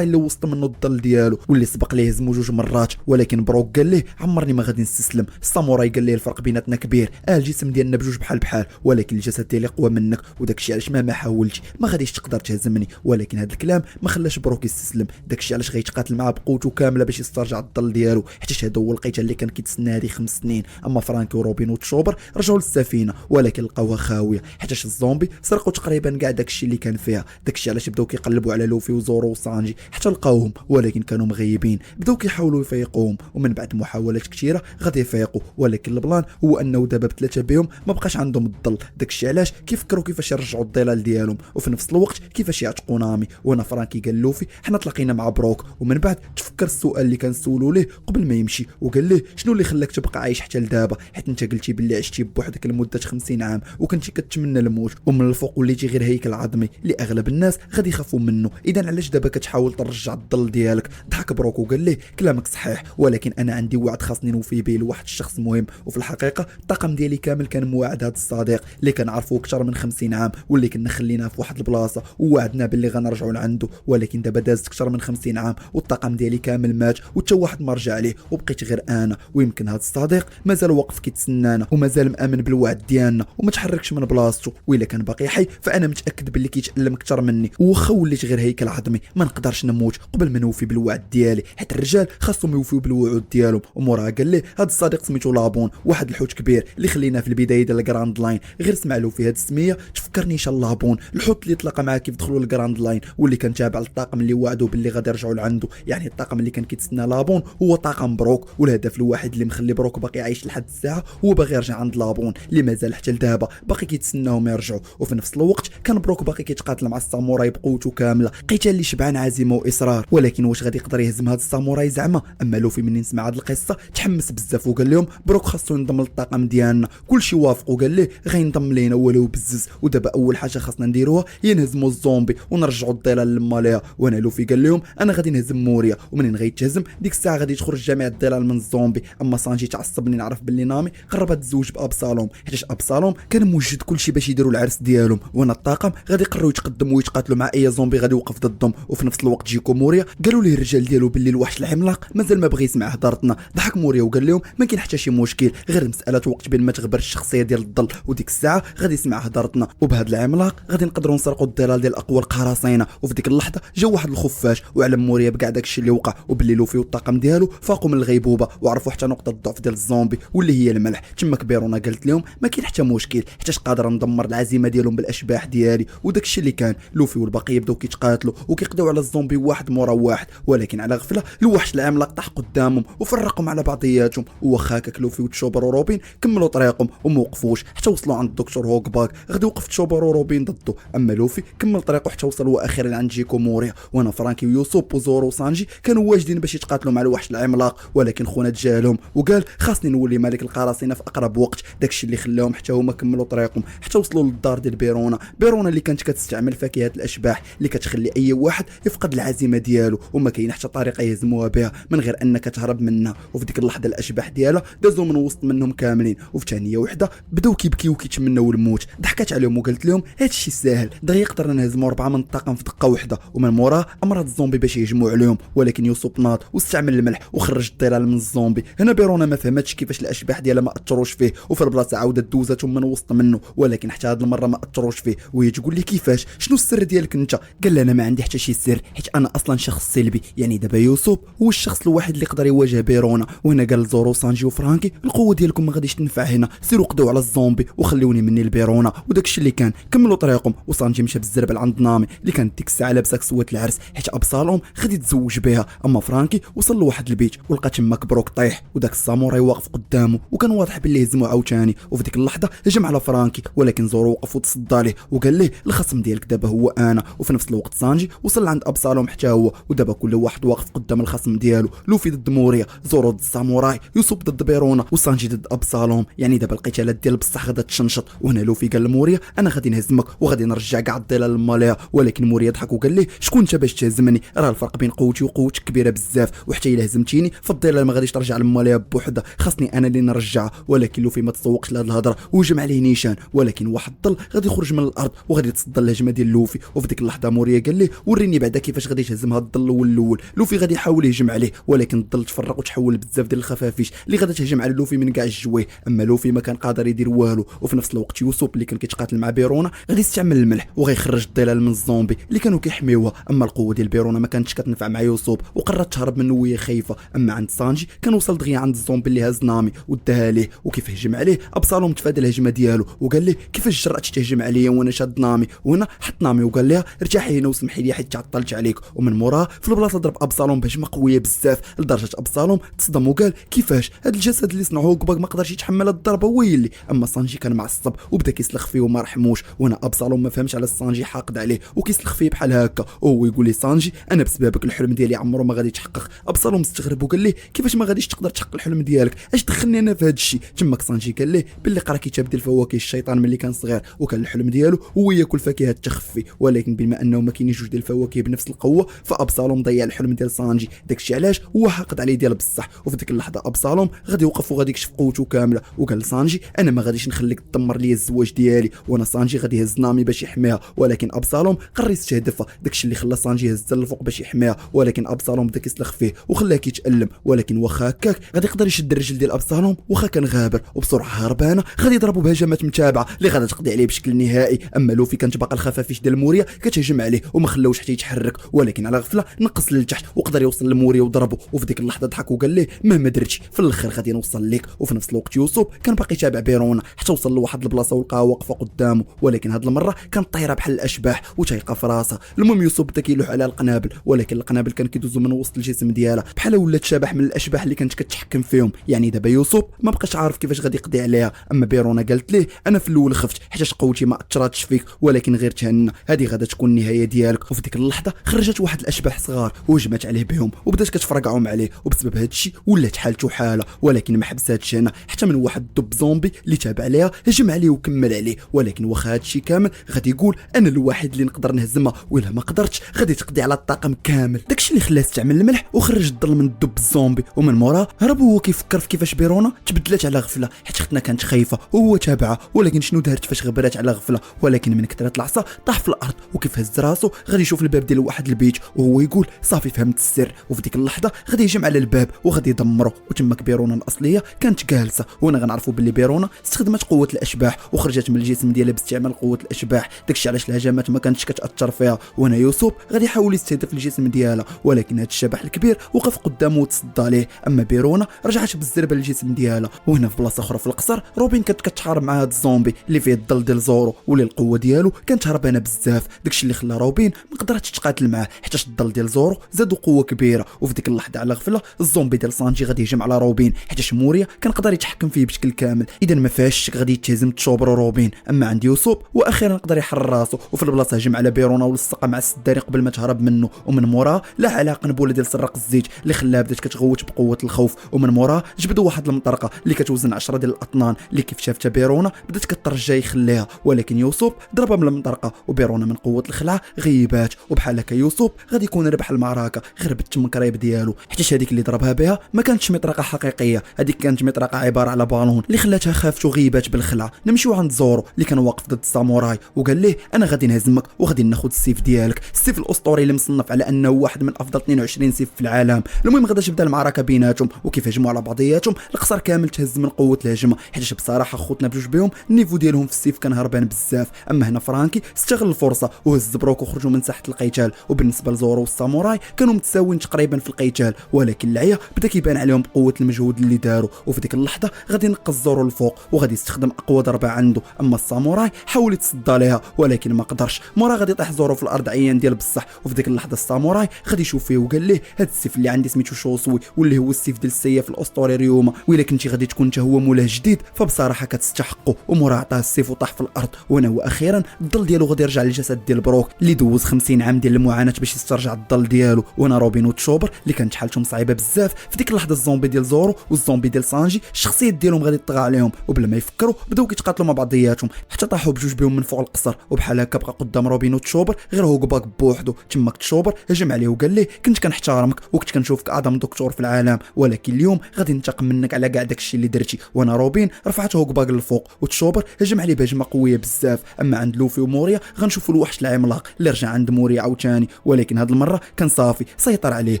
اللي وسط منه الظل ديالو واللي سبق ليه هزمو جوج مرات. ولكن بروك قال ليه عمرني ما غادي نستسلم. الساموراي قال ليه الفرق بيناتنا كبير، الجسم ديالنا بجوج بحال ولكن الجسد ديالي قوى منك وداكشي علاش مهما حاولتي ما غاديش تقدر تهزمني. ولكن هذا الكلام ما خلاش بروك يستسلم، داكشي علاش غيتقاتل معاه بقوته كامله باش يسترجع الظل ديالو حيت هذا هو القتال اللي كان كيتسنى هذه 5 سنين. اما فرانكي وروبين وتشوبر رجعوا للسفينه ولكن لقاوها خاويه حيت الزومبي سرقوا تقريبا كاع داكشي اللي كان فيها. داكشي علاش بداو كيقلبوا على لوفي وزورو وسانجي حتى لقاوهم ولكن كانوا مغيبين. بداو كيحاولوا يفيقوهم ومن بعد محاولات كثيره غادي يفيقوا. ولكن البلان هو انه دابا بثلاثه بهم ما بقاش عندهم الظل. داكشي علاش كيفكروا كيفاش يرجعوا الظلال ديالهم وفي نفس الوقت كيفاش يعتقوا نامي. وانا فرانكي قال لوفي حنا تلاقينا مع بروك ومن بعد تفكر السؤال اللي كان سولوا ليه قبل ما يمشي وقال ليه شنو اللي خلاك تبقى عايش حتى لدابا حيت انت قلتي باللي عشتي بوحدك لمده 50 عام وكنتي كتمنى الموت ومن الفوق وليتي غير هيكل عظمي اللي اغلب الناس غادي يخافوا منه. اذا علاش دابا كتحاول ترجع الظل ديالك؟ ضحك بروك وقال ليه كلامك صحيح ولكن انا عندي وعد خاصني نوفي به لواحد الشخص مهم. وفي الحقيقه الطاقم ديالي كامل كان مواعد هذا الصديق اللي كنعرفوه اكثر من 50 عام واللي كنا خليناه في واحد البلاصه ووعدنا باللي غنرجعوا لعنده. ولكن دابا دازت اكثر من 50 عام والطاقم ديالي كامل مات وحتى واحد ما رجع عليه وبقيت غير انا. ويمكن هذا الصديق مازال واقف كيتسنانا ومازال مامن بالوعد ديالنا وما تحركش من بلاصتو. والا كان باقي حي فانا متاكد باللي كيتالم اكثر مني وخا وليت غير هيكل عظمي ما نقدرش نموت قبل ما نوفي بالوعد ديالي حيت الرجال خاصهم يوفيو بالوعود ديالهم. ومورها قال ليه هذا الصديق سميتو لابون واحد الحوت كبير اللي خليناه في البدايه ديال الجراند لاين. غير سمع له في هذه السميه تفكرني ان شاء الله لابون الحوت اللي تلاقى معاه كيف دخلوا الجراند لاين واللي كان تابع للطاقم اللي وعدوا باللي غادي يرجعوا لعنده. يعني الطاقم اللي كان كيتسنى لابون هو طاقم بروك والهدف الواحد اللي مخلي بروك باقي عايش لحد الساعه هو باغي يرجع عند لابون اللي مازال حتى لدابا باقي كيتسناهم يرجعوا. وفي نفس الوقت كان بروك باقي كيتقاتل مع الساموراي بقوته كامله قتال اللي شبعان عزيمه واصرار. ولكن واش غادي يقدر يهزم هذا الساموراي زعما؟ اما لوفي منين سمع هذه القصه تحمس بزاف وقال لهم بروك خاصو ينضم للطاقم ديالنا. كلشي وافق وقال ليه غينضم لينا ولو بزز. ودابا اول حاجه خاصنا نديروها هي نهزموا الزومبي ونرجعوا الظلال لما ليها. وانا لوفي قال لهم انا غادي نهزم موريا ومنين غيتهزم ديك الساعه غادي تخرج جميع الظلال من الزومبي. اما سانجي تعصب منين عرف باللي نامي قربت تزوج بابسالوم حيت ابسالوم ابصالوم كان موجد كلشي باش يديروا العرس ديالهم، وانا الطاقم غادي يقرروا يتقدموا ويتقاتلوا مع اي زومبي غادي يوقف ضدهم. وفي نفس الوقت جيكو موريا قالوا ليه الرجال ديالو باللي الوحش العملاق مازال ما بغى يسمع هضرتنا. ضحك موريا وقال لهم ما كاين حتى شي مشكل، غير مساله وقت بين ما تغبر الشخصيه ديال الظل وديك الساعه غادي يسمع هضرتنا، وبهذا العملاق غادي نقدروا نسرقوا الظلال ديال اقوى القراصنه. وفي ديك اللحظه جا واحد الخفاش وعلم موريا بكاع داكشي اللي وقع، وباللي لوفي والطاقم ديالو فاقوا من الغيبوبه وعرفوا حتى نقطه الضعف ديال الزومبي واللي هي الملح. تما كبيرونا قالت لهم ما كاين حتى مشكل حيتاش قادر ندمر العزيمه ديالهم بالاشباح ديالي. وداكشي اللي كان لوفي والبقيه بداو كيتقاتلوا وكيقضيو على الزومبي واحد مورا واحد، ولكن على غفله الوحش العملاق طاح قدامهم وفرقهم على بعضياتهم. وواخا هكاك لوفي وتشوبر وروبين كملوا طريقهم وما وقفوش حتى وصلوا عند الدكتور هوك باك، غادي وقف تشوبر وروبين ضده، اما لوفي كمل طريقه حتى وصل هو اخيرا عند جيكو موريا. وانا فرانكي ويوسوب وزورو وسانجي كانوا واجدين باش يتقاتلوا مع الوحش العملاق، ولكن خونا تجاهلهم وقال خاصني نولي ملك القراصنه في اقرب وقت. داكشي اللي خلاهم حتى هما كملوا طريقهم حتى وصلوا للدار ديال بيرونا اللي كانت كتستعمل فاكهه الاشباح اللي كتخلي اي واحد يفقد العزيمه ديالو وما كاين حتى طريقه يهزموها بها من غير انك تهرب منها. وفي ديك اللحظه الاشباح ديالها دازوا من وسط منهم كاملين، وفي ثانيه وحده بداو كيبكيو وكيتمنوا الموت. ضحكت عليهم وقالت لهم هادشي ساهل، دغيا قدرنا نهزموا 4 من الطاقم في دقه وحده، ومن موراه امراض الزومبي باش يهجموا عليهم. ولكن يوسف ناض واستعمل الملح وخرج الظلال من الزومبي. هنا بيرونا ما فهمتش كيفاش الاشباح ديالها ما اثروش فيه، وفي البلاصه عاودت دوزاتهم من وسط منه، ولكن حتى هاد المره ما اثروش فيه. وهي تقول لي كيفاش شنو السر ديالك انت؟ قال لها انا ما عندي حتى شي سر حيت انا اصلا شخص سلبي، يعني دابا يوسف هو الشخص الوحيد اللي يقدر يواجه بيرونا. وهنا قال زورو سانجي وفرانكي القوه ديالكم ما غاديش تنفع هنا، سيروا قضوا على الزومبي وخليوني مني لبيرونا. وداكشي اللي كان كملوا طريقهم، وسانجي مشى بالزربل عند نامي اللي كانت ديك الساعه لابسه كسوه العرس حيت ابصالهم غادي يتزوج بها. اما فرانكي وصل لواحد البيت ولقى تما كبروك طايح وداك الساموراي واقف قدامه وكان واضح باللي هزمو عاوتاني. وفي ديك اللحظه هجم على فرانكي ولكن زورو وقف وتصدى ليه وقال ليه الخصم ديالك دابا هو انا. وفي نفس الوقت سانجي وصل عند ابصالهم حتى هو، ودابا كل واحد واقف قدام الخصم ديالو، لوفي ضد موريا، زورو ضد الساموراي، يوسف ضد بيرونا، وسانجي ضد ابصالهم. يعني دابا القتالات ديال بصح غادا تشنشط. وهنا لوفي قال لموريا انا غادي نهزمك وغادي نرجع كاع الظلال للماليه. ولكن موريا ضحك وقال ليه شكون انت باش تهزمني؟ راه الفرق بين قوتي وقوتك كبيره بزاف، وحتى الا هزمتيني فالظلال ما غاديش ترجع للماليه بوحدها، خاصني انا اللي نرجعها. ولكن لوفي ما تسوقش لهاد الهضره وهجم عليه نيشان، ولكن واحد الظل غادي يخرج من الارض وغادي تصدى الهجمه ديال لوفي. وفي ديك اللحظه موريا قال ليه وريني بعدا كيفاش غادي تهزم هاد الظل الاول. لوفي غادي يحاول يهجم عليه ولكن الظل تفرق وتحول بزاف ديال الخفافيش اللي غادي تهجم على لوفي من كاع الجويه، اما لوفي ما كان قادر يدير والو. وفي نفس الوقت يوسف اللي كان كيتقاتل مع بيرونا غادي يستعمل الملح وغيخرج الظلال من الزومبي اللي كانوا كيحميوها. اما القوه ديال بيرونا ما كانتش كتنفع مع يوسف وقررت تهرب منه وهي خايفه. اما عند سانجي كان وصل دغيا عند الزومبي اللي هز نامي وداها ليه، وكيف هجم عليه ابصالهم تفادى الهجمه ديالو وقال ليه كيفاش جرأتي تهجم عليا وانا شاد نامي. وهنا حط نامي وقال لها ارتاحي هنا وسمحي لي حيت تعطلت عليك. ومن موراه في البلاصه ضرب ابصالهم بهجمه قويه بزاف لدرجه ابصالهم تصدم وقال كيفاش هذا الجسد اللي صنعوه هوكباك ما قدرش يتحمل الضربه ويلي. اما سانجي كان معصب وبدا كيسلخ فيه وما رحموش. وانا ابصالهم ما فهمش على سانجي حاقد عليه وكيسلخ فيه بحال هكا وهو يقول لي سانجي انا بسببك الحلم ديالي عمره ما غادي يتحقق. ابصالهم استغرب وقال ليه كيفاش ما غاديش تقدر تحقق الحلم ديالك؟ اش دخلني انا في هذا الشيء؟ تماك سانجي قال ليه باللي قرا كتاب ديال فواكه الشيطان ملي كان صغير وكان الحلم ديالو هو ياكل فاكهه التخفي، ولكن بما انه ما كاينينش جوج ديال الفواكه بنفس القوه فابصالهم ضيع الحلم ديال سانجي. داكشي علاش هو حاقد عليه ديال بصح. وفي ديك اللحظه ابصالهم غادي يوقف وغادي يكشف قوته كامله وقال لسانجي انا ما غاديش نخليك تدمر لي الزواج ديالي. وانا سانجي غادي يهز نامي باش يحميها ولكن ابصالهم قرر يستهدفها. داكشي اللي خلى سانجي يهزها للفوق باش يحميها، ولكن ابصالهم بدا كيسلخ فيه وخلاه كيتالم. ولكن واخا هكاك غادي يقدر يشد الرجل ديال ابصالهم واخا كان غابر، وبسرعه هربانه غادي يضربوا بهجمات متابعه اللي غادي تقضي عليه بشكل نهائي. اما لوفي كانت باقا الخفافيش ديال موريا كتهجم عليه وما خلاوش حتى يتحرك، ولكن على غفله نقص للتحت وقدر يوصل لموريا وضربه. وفي ديك اللحظه ضحك وقال ليه مهما درتي في الاخر غادي نوصل لك. وفي نفس الوقت يوسف كان باقي يتابع بيرونا حتى وصل لواحد البلاصه ولقاها واقفه قدامه، ولكن هاد المره كانت طايره بحال الاشباح وتايقه في راسها. المهم يوسف بدا كيلوح على القنابل، ولكن القنابل كان كيدوزو من وسط الجسم ديالها بحال ولات شبح من الاشباح اللي كانت كتحكم فيهم. يعني دابا يوسف ما بقاش عارف كيفاش غادي يقضي عليها. اما بيرونا قالت ليه انا في الاول خفت حيت قوتي ما اثراتش فيك ولكن غير تهنى، هذه غادا تكون النهايه ديالك. وفي ديك اللحظه خرجت واحد الاشباح صغار وهجمت عليه بهم وبدات كتفرقعهم عليه، وبسبب هذا الشيء ولات حالته حاله. ولكن ما حبساتش هنا حتى من واحد الدب زومبي اللي تابع عليها هجم عليه وكمل عليه. ولكن واخا هذا الشيء كامل غادي يقول انا الوحيد اللي نقدر نهزمها، وإلا ما قدرتش غادي تقضي على الطاقم كامل. داكشي اللي خلاه يستعمل الملح وخرج الظل من الدب الزومبي. ومن موراه هرب وهو كيفكر في كيفاش بيرونا تبدلت على غفله حيت اختنا كانت خايفه وهو تابعه، ولكن شنو دارت فاش غبرات على غفله، ولكن من كثرة العصا طاح في الارض، وكيف هز راسو غادي يشوف الباب ديال واحد البيت وهو يقول صافي فهمت السر. وفي ديك اللحظه غادي يهجم على الباب وغادي يدمرو، وتماك بيرونا الاصليه كانت جالسه. وهنا غنعرفوا باللي بيرونا استخدمت قوه الاشباح وخرجت من الجسم ديالها باستعمال قوه الاشباح، داكشي علاش الهجمات ما كانتش كتاثر فيها. وهنا يوسف غادي يحاول يستهدف الجسم ديالها، ولكن هذا الشبح الكبير وقف قدامه وتصدى ليه. اما بيرونا رجعت بالزربه للجسم ديالها. وهنا في بلاصه اخرى في القصر روبين كانت كتحارب مع هذا الزومبي اللي فيه الظل ديال زورو، واللي القوه ديالو كانت هربانه بزاف، داكشي اللي خلى روبين ما قدرتش تقاتل معاه حيت الظل ديال زورو زادو قوه كبيره. وفي ديك اللحظه على غفله الزومبي ديال سانجي غادي يهجم على روبين حيت موريا كان قدر يتحكم فيه بشكل كامل، اذا ما فيهاش الشك غادي يتهزم تشوبر روبين. اما عند يوسف واخيرا قدر يحرر راسو، وفي البلاصه هجم على بيرونا ولصق مع السداري قبل ما تهرب منه، ومن موراه لا على قنبله ديال سراق الزيت اللي خلاها بدات كتغوت بقوه الخوف، ومن موراه جبدوا واحد المطرقه اللي كتوزن 10 ديال الاطنان اللي كيف شافتها بيرونا بدات كترجى يخليها، ولكن يوسف ضربها من المطرقه وبيرونا من قوه الخلعه غيبات. وبحال هكا يوسف غادي يكون ربح المعركه غير بالتمكريب ديالو، حيت هذيك اللي ضربها بها ما كانتش مطرقه حقيقيه، هذيك كانت مطرقه عباره على بالون اللي خلاتها خافت وغيبات بالخلعه. نمشيو عند زورو اللي كان واقف ضد الساموراي وقال ليه انا غادي نهزمك وغادي ناخذ السيف ديالك، السيف الاسطوري اللي مصنف على انه واحد من افضل 22 سيف في العالم. المهم غادي تبدا المعركه بيناتهم، وكيف هجموا على بعضياتهم القصر كامل تهز من قوه الهجمه، حيت بصراحه خوتنا بجوج بهم النيفو ديالهم في السيف كان هربان بزاف. اما هنا فرانكي استغل الفرصه وهز بروك وخرجوا من ساحه القتال. وبالنسبه لزورو والساموراي كانوا متساويين تقريبا في القتال، ولكن العيا بدا كيبان عليهم بقوه المجهود اللي داروا. وفي ديك اللحظه غادي ينقص زورو الفوق وغادي يستخدم اقوى ضربه عنده، اما الساموراي حاول يتصدى ليها ولكن ما قدرش. مورا غادي يطيح زورو في الارض عيان ديال بصح. وفي ديك اللحظه الساموراي غادي يشوف فيه وقال ليه هاد السيف اللي عندي سميتو شوسوي، واللي هو السيف ديال السيف الاسطوري ريوما، وإلا كنتي غادي تكون انت هو مولاه جديد فبصراحه كتستحقه. ومورا عطاه السيف وطاح في الارض. وهنا هو اخيرا الظل ديالو غادي يرجع للجسد ديال بروك اللي دوز 50 عام ديال المعاناه باش يسترجع الظل ديالو. وهنا روبين وتشوبر اللي كانت حالتهم صعيبه بزاف في ديك اللحظه الزومبي ديال زورو والزومبي ديال سانجي الشخصيات ديالهم غادي تطغى عليهم، وبلا ما يفكروا بداو كيتقاتلوا مع بعضياتهم حتى طاحوا بجوج بهم من فوق القصر. وبحال هكا بقى قدام روبين وتشوبر غير هو باك بوحدو. تماك تشوبر هجم عليه وقال ليه كنت كنحترمك وكنت كنشوفك اعظم دكتور في العالم، ولكن اليوم غادي ننتقم منك على كاع داكشي اللي درتي. وانا روبين رفعته هوكباك للفوق وتشوبر هجم عليه بهجمه قويه بزاف. اما عند لوفي وموريا غنشوفوا الوحش العملاق اللي رجع عند موريا عاوتاني، ولكن هاد المره كان صافي سيطر عليه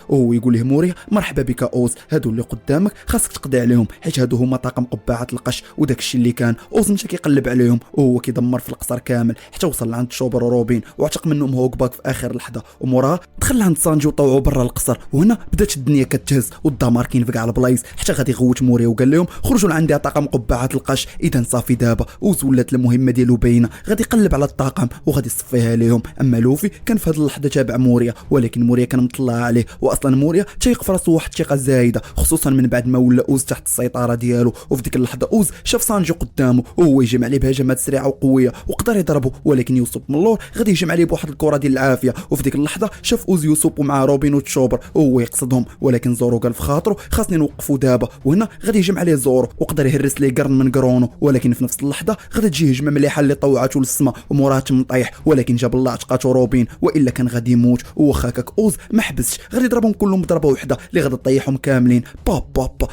وهو يقول له موريا مرحبا بك اوز، هادو اللي قدامك خاصك تقضي عليهم حيت هادو هما طاقم قبعه القش. وداكشي اللي كان اوز مشى كيقلب عليهم وهو كيدمر في القصر كامل حتى وصل لعند تشوبر وروبين وعتق منهم هوكباك في اخر لحظه. وموراه دخل عند سانجي وطوعوا برا القصر، وهنا بدات الدنيا كتهز والدمار كاين في كاع البلايص حتى غادي يغوت موريا وقال لهم خرجوا لعندي طاقم قبعه القش. اذا صافي دابا اوز ولات المهمه ديالو باينه، غادي يقلب على الطاقم وغادي يصفيها لهم. اما لوفي كان في هذه اللحظه تابع موريا، ولكن موريا كان مطلع عليه، واصلا موريا تيق في راسو واحد الثقه زايده خصوصا من بعد ما ولا اوز تحت السيطره ديالو. وفي ديك اللحظه اوز شاف سانجي قدامه وهو يهجم عليه بهجمات سريعه وقويه وقدر يضربه، ولكن يوسف من اللور غادي يهجم عليه بواحد الكره ديال العافيه. وفي ديك اللحظه شاف اوز يوسف ومع روبين وتشوبر وهو يقصدهم، ولكن زورو قال في خاطره خاصني نوقفوا دابا. وهنا غادي يهجم عليه زورو وقدر يهرس ليه قرن من قرونو، ولكن في نفس اللحظه غادي تجي هجمه مليحه اللي طوعته للسما وموراه مطيح، ولكن جاب الله عتقاتو روبين والا كان غادي يموت. وواخا هكاك اوز ما حبسش، غادي يضربهم كلهم بضربه وحده اللي غادي تطيحهم كاملين.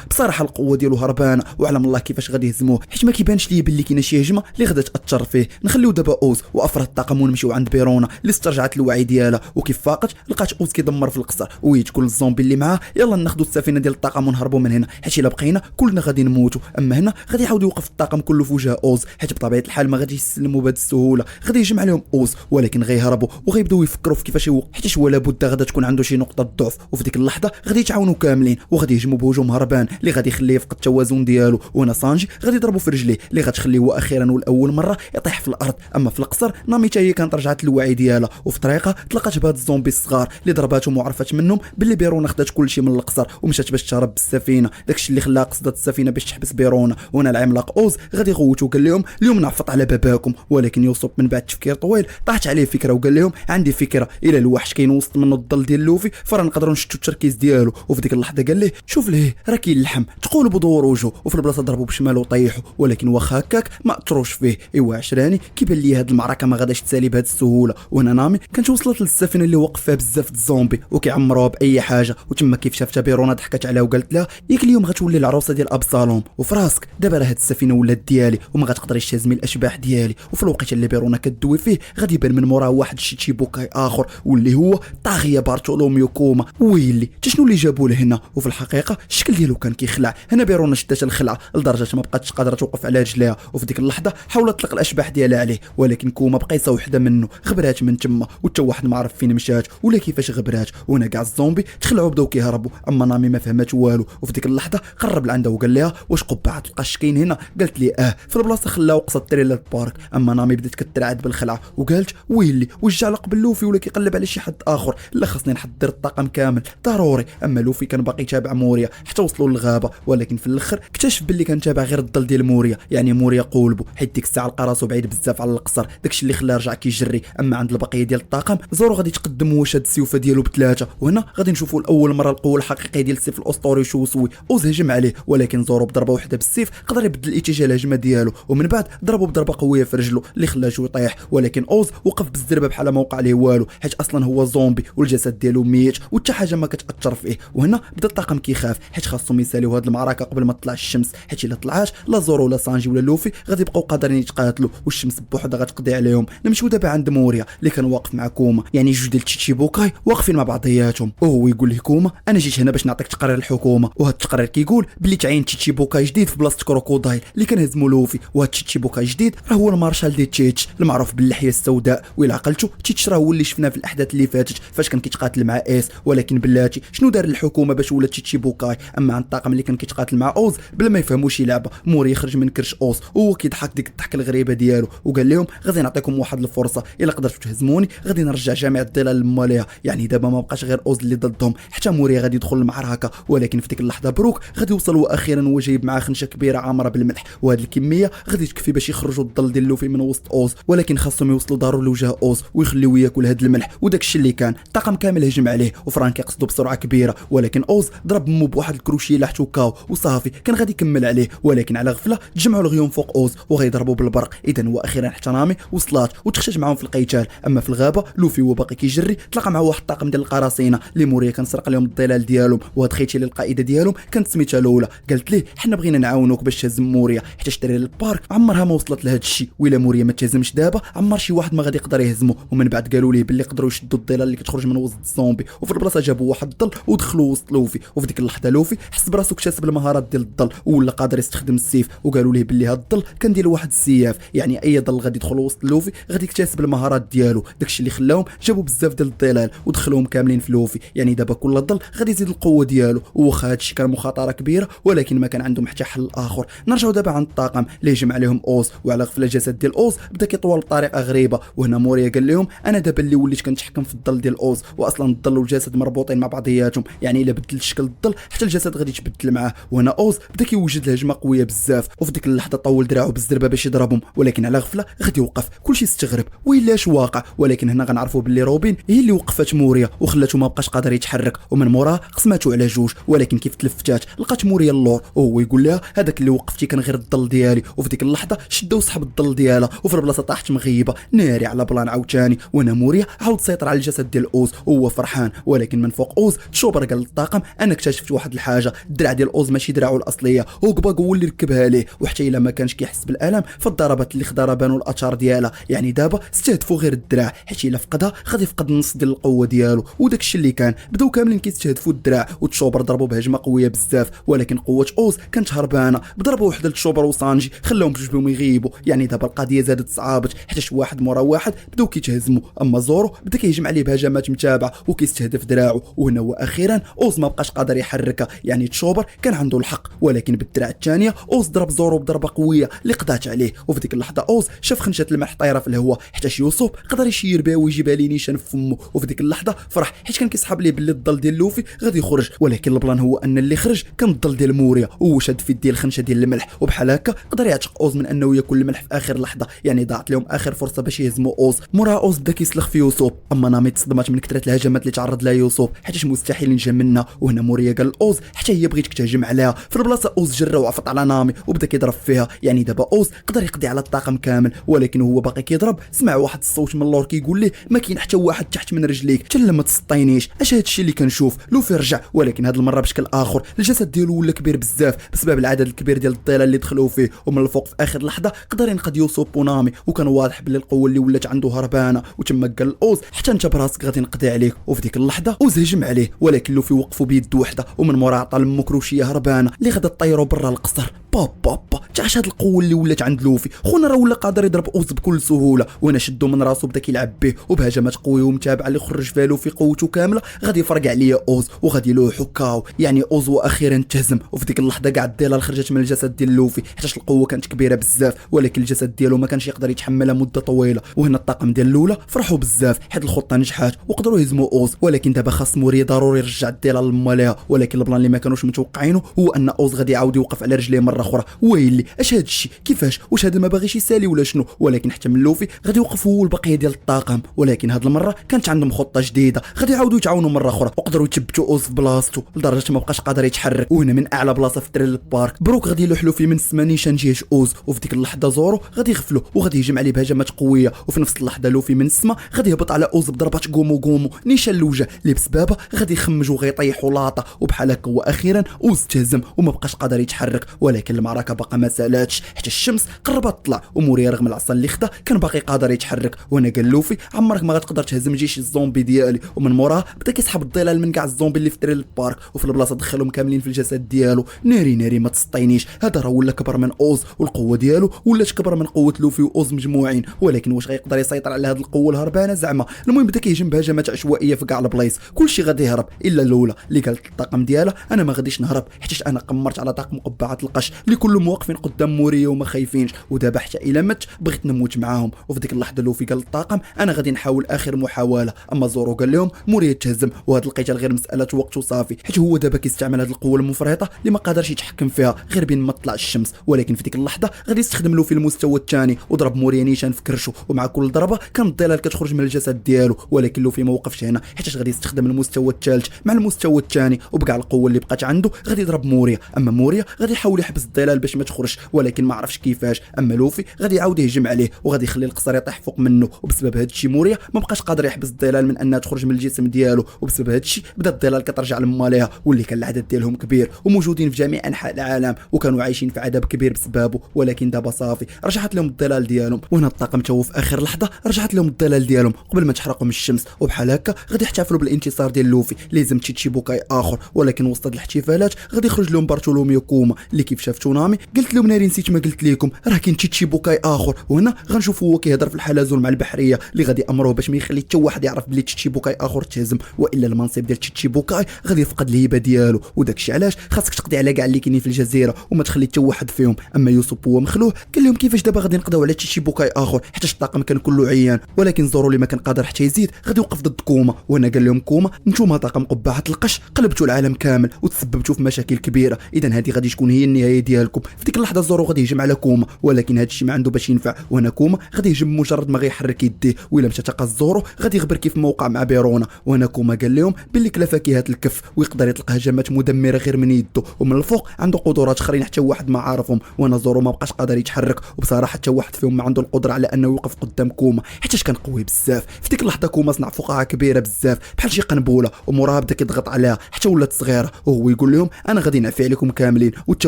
بصراحه القوه ديالو هربانه وعلم الله كيفاش غادي يهزموه حيت ما كيبانش ليا باللي كاينه شي هجمه اللي غادي تاثر فيه. نخليو دابا اوز وافراد الطاقم ونمشيو عند بيرونا اللي استرجعت الوعي ديالها، وكيف فاقت لقات اوز كيدمر في القصر وهي تقول للزومبي اللي معاه يلا ناخذوا السفينه ديال الطاقم ونهربوا من هنا حيت الا بقينا كلنا غادي نموتوا. اما هنا غادي يعاود يوقف الطاقم كله في وجه اوز حيت بطبيعه الحال ما غادي يسلموا بهذه السهوله، غادي يجمع عليهم اوز ولكن غيهربوا وغيبداو يفكروا في كيفاش يوقف حيت هو لابد غادا تكون عنده شي نقطه ضعف. وفي ديك اللحظه غادي يتعاونوا كاملين وغادي يهجموا بهجوم هربان اللي غادي يخليه يفقد التوازن ديالو. وهنا سانجي غادي يضربوا في رجليه اللي غتخليه هو اخيرا والاول مره يطيح في الارض. اما في القصر ناميتا هي كانت رجعت للوعي ديالها، وفي طريقها تلقات بهاد الزومبي الصغار اللي ضرباتهم وعرفت منهم باللي بيرونا خدات كل شيء من القصر ومشات باش تهرب بالسفينه، داكشي اللي خلاها قصدت السفينه باش تحبس بيرونا. وهنا العملاق اوز غادي يغوت وقال لهم اليوم نعفط على باباكم، ولكن يوسف من بعد تفكير طويل طاحت عليه فكره وقال لهم عندي فكره، الى الوحش كاين وسط منه الظل ديال لوفي فرا نقدروا نشتوا التركيز ديالو. وفي ديك اللحظه قال ليه شوف ليه راه كاين اللحم تقول بدور وجهه، وفي البلاصه ضربوا بشماله وطيحوا، ولكن واخا هكاك ما اثروش فيه. ايوا عشراني كيبان لي هاد المعركه ما غاداش تسالي بهاد السهوله. وهنا نامي كانت وصلت للسفينه اللي وقف فيها بزاف الزومبي وكيعمروها باي حاجه، وتما كيف شافتها بيرونا ضحكت عليها وقالت لها ياك اليوم غتولي العروسه ديال ابصالهم وفراسك دابا راه هاد السفينه ولاد ديالي وما غتقدريش تهزمي الاشباح ديالي. وفي الوقت اللي بيرونا كدوي فيه غادي يبان من موراه واحد شيتشيبوكاي اخر واللي هو طاغيه بارتولوميو كوما. ويلي شنو اللي جابوه لهنا؟ وفي الحقيقه الشكل ديالو كان كيخلع. هنا بيرونا شدات الخلعه لدرجه ما بقاتش قادره توقف على رجليها، وفي ديك اللحظه حاولت تطلق الاشباح ديالها عليه ولكن كوما بقيصه وحده منه غبرات من تما وتا واحد ما عرف فين مشات ولا كيفاش غبرات. وهنا كاع الزومبي تخلعوا بداو كيهربوا، اما نامي ما فهمات والو. وفي ديك اللحظه قرب لعندها وقال لها واش قبعه القش كاين هنا؟ قالت لي في البلاصه خلاو قصه تريلر بارك. اما نامي بدات كترعد بالخلعه وقالت ويلي واش جا قبل لوفي ولا كيقلب على شي حد اخر؟ لا خاصني نحضر الطاقم كامل ضروري. اما لوفي كان باقي تابع موريا حتى وصلوا للغابه، ولكن في الاخر اكتشف باللي كان تابع غير الضل ديال موريا، يعني موريا قولبو، حيت ديك الساعه لقى راسو بعيد بزاف على القصر. داكشي اللي خلاه رجع كيجري. اما عند البقيه ديال الطاقم زورو غادي يتقدم هو شاد السيوفه ديالو بثلاثه. وهنا غادي نشوفوا لاول مره القوه الحقيقيه ديال السيف الاسطوري شوسوي. اوز هجم عليه ولكن زورو بضربه واحده بالسيف قدر يبدل اتجاه الهجمه ديالو، ومن بعد ضربه بضربه قويه في رجله اللي خلاه يطيح. ولكن اوز وقف بالزربه بحال ما وقع ليه والو، حيت اصلا هو زومبي والجسد ديالو ميت وحتى حاجه ما كتاثر فيه. وهنا بدا الطاقم كيخاف حيت خاصهم يساليو هاد المعركه قبل ما تطلع الشمس، حيت الا طلعات لا زورو ولا سانجي ولا لوفي غادي يبقاو قادرين يتقاتلوا والشمس بوحدها غتقضي عليهم. نمشيو دابا عند موريا اللي كان واقف مع كوما، يعني جوج ديال تشيتشيبوكاي واقفين مع بعضياتهم. وهو يقول له كوما انا جيت هنا باش نعطيك تقرير الحكومه، وهذا التقرير كيقول بلي تعين تشيتشيبوكاي جديد في بلاصه كروكودايل اللي كان هزمو لوفي. وهذا تشيتشيبوكاي جديد راه هو المارشال دي تشيتش المعروف باللحيه السوداء. وإلا عقلتو تشيتش راه هو اللي شفناه في الاحداث اللي فاتت فاش كان كيتقاتل مع ايس. ولكن بلاتي شنو دار الحكومه باش ولات تشيتشيبوكاي؟ اما عن الطاقم اللي كان كيتقاتل مع اوز بلا ما يفهموا شي لعبه. موري يخرج من كرش اوز وهو كيضحك ديك الضحكه الغريبه ديالو وقال لهم غادي نعطيكم واحد الفرصه، الا قدرتوا تهزموني غادي نرجع جامع الظلال لماليها. يعني دابا ما بقاش غير اوز اللي ضدهم، حتى موري غادي يدخل المعركه. ولكن في ديك اللحظه بروك غادي يوصل واخيرا هو جايب معاه خنشه كبيره عامره بالملح، وهذه الكميه غادي تكفي باش يخرجوا الظل ديال لوفي من وسط اوز. ولكن خاصهم يوصلوا ضروري لوجه اوز ويخليوه ياكل هذا الملح. وداك الشيء اللي كان الطاقم كامل هجم عليه وفرانك يقصدوا بسرعه كبيره، ولكن اوز ضرب مو بواحد الكروشيه لحتو كاو وصافي كان غادي يكمل عليه. ولكن على غفله تجمعوا الغيوم فوق اوز وغيضربوا بالبرق. اذا واخيرا حتى نامي وصلات وتخشج معاهم في القتال. اما في الغابه لوفي هو باقي كيجري تلاقى مع واحد الطاقم ديال القراصنه اللي موريا كان سرق لهم الظلال ديالهم. وهاد خيتي للقائده ديالهم كانت سميتها لولا، قالت ليه حنا بغينا نعاونوك باش تهزم موريا حيت اشتري البارك عمرها ما وصلت لهاد الشيء، وإلا موريا ما تهزمش دابا عمر شي واحد ما غادي يقدر يهزمه. ومن بعد قالوا ليه باللي يقدروا يشدوا الظلال اللي كتخرج من وسط الزومبي، وفي البلاصه جابوا واحد الظل ودخلوا وسط لوفي. وفي ديك اللحظه لوفي حس براسو اكتسب المهارات ديال الظل ولا قادر يستخدم السيف. وقالوا ليه باللي هاد الظل كان ديال واحد السياف، يعني اي ظل غادي يدخل وسط لوفي غادي يكتسب المهارات ديالو. داكشي اللي خلاهم جابوا بزاف ديال الظلال ودخلوهم كاملين في لوفي، يعني دابا كل ظل غادي يزيد القوه ديالو. وواخا هادشي كان مخاطره كبيره ولكن ما كان عندهم حتى حل اخر. نرجعوا دابا عند الطاقم اللي هجم عليهم اوز، وعلى غفله الجسد ديال اوز بدا كيطول بطريقه غريبه. وهنا موريا قال لهم انا دابا اللي وليت كنتحكم في الظل ديال اوز، واصلا الظل والجسد مربوطين مع بعضياتهم، يعني الا بدلت شكل الظل حتى الجسد غادي يتبدل معاه. وهنا اوز بدا كيوجد الهجمه قويه بزاف، وفي ديك اللحظه طول دراعو بالزربه باش يضربهم، ولكن على غفله غادي يوقف. كلشي استغرب ويلا اش واقع. ولكن هنا غنعرفوا باللي روبين هي اللي وقفت موريا وخلاتو ما بقاش قادر يتحرك، ومن موراه قسماتو على جوج. ولكن كيف تلفتات لقات موريا اللور وهو يقول لها هذاك اللي وقفتي كان غير الظل ديالي. وفي ديك اللحظه شدوا سحب الظل ديالها وفي البلاصه طاحت مغيبه ناري على بلان عاوتاني. وانا موريا عاود سيطر على الجسد ديال اوز وهو فرحان. ولكن من فوق اوز تشوبر قال للطاقم انا اكتشفت واحد الحاجه، الدرع ديال اوز ماشي دراعو الاصليه، وكباك هو اللي ركبها ليه، وحتى الا ما كانش كيحس بالالم فالضربات اللي خدا بانوا الاثار ديالها، يعني دابا استهدفوا غير الدراع حيت الا فقدها غادي يفقد النص ديال القوه ديالو. وداك الشيء اللي كان بداو كاملين كيستهدفوا الدراع، وتشوبر ضربوا بهجمه قويه بزاف. ولكن قوه اوز كانت هربانه، بضربه وحده لتشوبر وسانجي خلاهم بجوجهم يغيبوا. يعني دابا القضيه زادت صعابت حتى واحد مورا واحد بداو كيتهزموا. اما زورو بدا كيهجم عليه بهجمات متابعه وكيستهدف دراعه. وهنا واخيرا اوز ما بقاش قادر يحركها، يعني تشوبر كان عنده الحق. ولكن بالدراع الثانيه اوز ضرب زورو بضربه قويه اللي قضات عليه. وفي ديك اللحظه اوز شاف خنشه الملح طايره في الهواء حتى يوسف قدر يشير بها ويجيبها ليه نيشان في فمه. وفي ديك اللحظه فرح حيت كان كيسحب ليه باللي الظل ديال لوفي غادي يخرج، ولكن البلان هو ان اللي خرج كان الظل ديال موريا وهو شاد في يديه الخنشه ديال الملح. وبحال هكا قدر يعتق اوز من انه ياكل الملح في اخر لحظه، يعني ضاعت لهم اخر فرصه باش يهزموا اوز. مورا اوز بدا كيسلخ في يوسف. اما نامي تصدمات من كثره الهجمات اللي تعرض لها يوسف حيت مستحيل نجا منها. وهنا موريا قال اوز حتى هي بغيتك تهجم عليها. في البلاصه اوز جرى وعفط على نامي وبدا كيضرب فيها، يعني دابا اوز قدر يقضي على الطاقم كامل. ولكن هو باقي كيضرب سمع واحد الصوت من اللور كيقول ليه ما كاين حتى واحد تحت من رجليك حتى لما تسطينيش. اش هاد الشيء اللي كنشوف؟ لوفي رجع ولكن هاد المره بشكل اخر، الجسد ديالو ولا كبير بزاف بسبب العدد الكبير ديال الظلال اللي دخل دخلوا فيه، ومن الفوق في اخر لحظه قدر ينقذ يوسوب ونامي، وكان واضح بلي القوه اللي ولات عنده هربانه. وتما قال اوز حتى انت براسك غادي نقضي عليك. وفي ديك اللحظه اوز هجم عليه، ولكن لوفي وقفوا بيد وحده، ومن مورا عطى لمو كروشيه هربانه اللي غادا طيروا برا القصر. بابا تعاش هاد القوه اللي ولات عند لوفي، خونا راه ولا قادر يضرب اوز بكل سهوله. وانا شدو من راسو بدا كيلعب به، وبهجمات قويه ومتابعه اللي خرج فيها لوفي قوته كامله غادي يفرق عليا اوز وغادي يلوحو كاو. يعني اوز واخيرا تهزم. وفي ديك اللحظه كاع الديلال خرجت من الجسد ديال لوفي، حيت القوه كانت كبيره بزاف، ولكن الجسد ديالو ما كانش يقدر يتحملها مده طويله. وهنا الطاقم ديال الاولى فرحوا بزاف حيت الخطه نجحات وقدروا يهزموا اوز، ولكن دابا خاص موريا ضروري يرجع الديلال لمالها. ولكن البلان اللي ما كانوش متوقعينه هو ان اوز غادي يعاود يوقف على رجليه مره اخرى. ويلي اش هاد الشيء؟ كيفاش؟ واش هذا ما باغيش يسالي ولا شنو؟ ولكن حتى من لوفي غادي يوقف هو البقيه ديال الطاقم. ولكن هاد المره كانت عندهم خطه جديده، غادي يعاودوا يتعاونوا مره اخرى، وقدروا يثبتوا اوز في بلاصتو لدرجه ما بقاش قادر يتحرك. وهنا من اعلى بلاصه في تريل بارك بروك غادي يلوح لوفي من السما نيشان جهه اوز. وفي ديك اللحظه زورو غادي يغفلو وغادي يهجم عليه بهجمات قويه. وفي نفس اللحظه لوفي من السما غادي يهبط على اوز بضربات غومو نيشان الوجه اللي بسببها غادي يخمج وغيطيحوا لاطه. وبحال هكا واخيرا اوز تهزم وما بقاش قادر يتحرك. ولكن المعركه باقا ما سالاتش حتى الشمس قربت تطلع، وموريا رغم العصا اللي خدا كان باقي قادر يتحرك. وانا قال لوفي عمرك ما غتقدر تهزم جيش الزومبي ديالي. ومن موراه بدا كيسحب الظلال من كاع الزومبي اللي في تريل بارك، وفي البلاصه دخلهم كاملين في الجسد ديالو. ناري ما تسطينيش، هذا راه ولا كبر من اوز، والقوه ديالو ولات كبر من قوه لوفي واوز مجموعين. ولكن واش غيقدر يسيطر على هذه القوه الهربانه زعما؟ المهم بدا كيهجم بهجمات عشوائيه في كاع البلايص، كلشي غادي يهرب الا الاولى اللي قالت الطاقم ديالها انا ما غاديش نهرب حيت انا قمرت على طاقم قبعات القش اللي كلهم واقفين قدام موريا وما خايفينش، ودابا حتى الا مت بغيت نموت معاهم. وفي ديك اللحظه لوفي قال للطاقم انا غادي نحاول اخر محاوله. اما زورو قال لهم موريا تهزم، وهذا القتال غير مساله وقت وصافي، حيت هو دابا كيستعمل هذه القوه المفرطه اللي ما قادرش يتحكم فيها غير بين ما طلع الشمس. ولكن في ديك اللحظه غادي يستخدم لوفي المستوى الثاني وضرب موريا نيشان في كرشو، ومع كل ضربه كان الظلال كتخرج من الجسد ديالو. ولكن لوفي ما وقفش هنا حيت غادي يستخدم المستوى الثالث مع المستوى الثاني، وبكاع القوه اللي بقات عنده غادي يضرب موريا. اما موريا غادي يحاول يحبس الظلال باش ما تخرجش، ولكن ما عرفش كيفاش. اما لوفي غادي يعاود يهجم عليه وغادي يخلي القصر يطيح فوق منه، وبسبب هذا الشيء موريا ما بقاش قادر يحبس الظلال من انها تخرج من الجسم ديالو. وبسبب هذا الشيء بدا الظلال كترجع لمالها، واللي كان العدد ديالهم كبير وموجودين في جميع انحاء العالم وكانوا عايشين في عذاب كبير بسببه. ولكن دابا صافي رجعت لهم الظلال ديالهم. وهنا الطاقم تو في اخر لحظه رجعت لهم الظلال ديالهم قبل ما تحرقهم الشمس. وبحال هكا غادي يحتفلوا بالانتصار ديال لوفي. لازم تشيبوكاي اخر، ولكن وسط الاحتفالات غادي يخرج لهم بارتولوميو كوما اللي كيف شاف تونامي قلت لهم ناري نسيت ما قلت لكم راه كاين تشيبوكاي اخر. وهنا غنشوفوا هو كيهضر في الحلزون مع البحريه اللي غادي امروه باش ما يخلي حتى واحد يعرف بلي تشيبوكاي اخر تهزم، والا المنصب ديال تشيبوكاي غادي يفقد الهيبه ديالو. وداكشي علاش خاصك تقضي على كاع اللي كاينين في الجزيره وما تخلي حتى واحد فيهم. اما يوسف هو مخلوع قال لهم كيفاش دابا غادي نقضيو على تشيبوكاي اخر حيت الطاقم كان كله عيان. ولكن زورو اللي ما كان قادر حتى يزيد غادي يوقف ضد كوما. وهنا قال لهم كوما نتوما طاقم قبعه القش قلبتوا العالم كامل وتسببتوا في مشاكل كبيره، اذا هذه غادي تكون هي النهايه ديالكم. في ديك اللحظه زورو غادي يهجم على كوما، ولكن هذا الشيء ما عنده باش ينفع. وهنا كوما غادي يهجم مجرد ما غيحرك يديه، وإلا مشى تلقى زورو غادي يخبر كيف ما وقع مع بيرونا. وهنا كوما قال لهم باللي كلا فاكهه الكف ويقدر يطلق هجمات مدمره غير من يده، ومن الفوق عنده قدرات اخرين حتى واحد ما عارفهم. وهنا زورو ما بقاش قادر يتحرك، وبصراحه حتى واحد فيهم ما عنده القدره على انه يوقف قدام كوما حيت كان قوي بزاف. في ديك اللحظه كوما صنع فقاعه كبيره بزاف بحال شي قنبوله، وموراها بدا كيضغط عليها حتى ولات صغيره، وهو يقول لهم انا غادي نعفي عليكم كاملين وحتى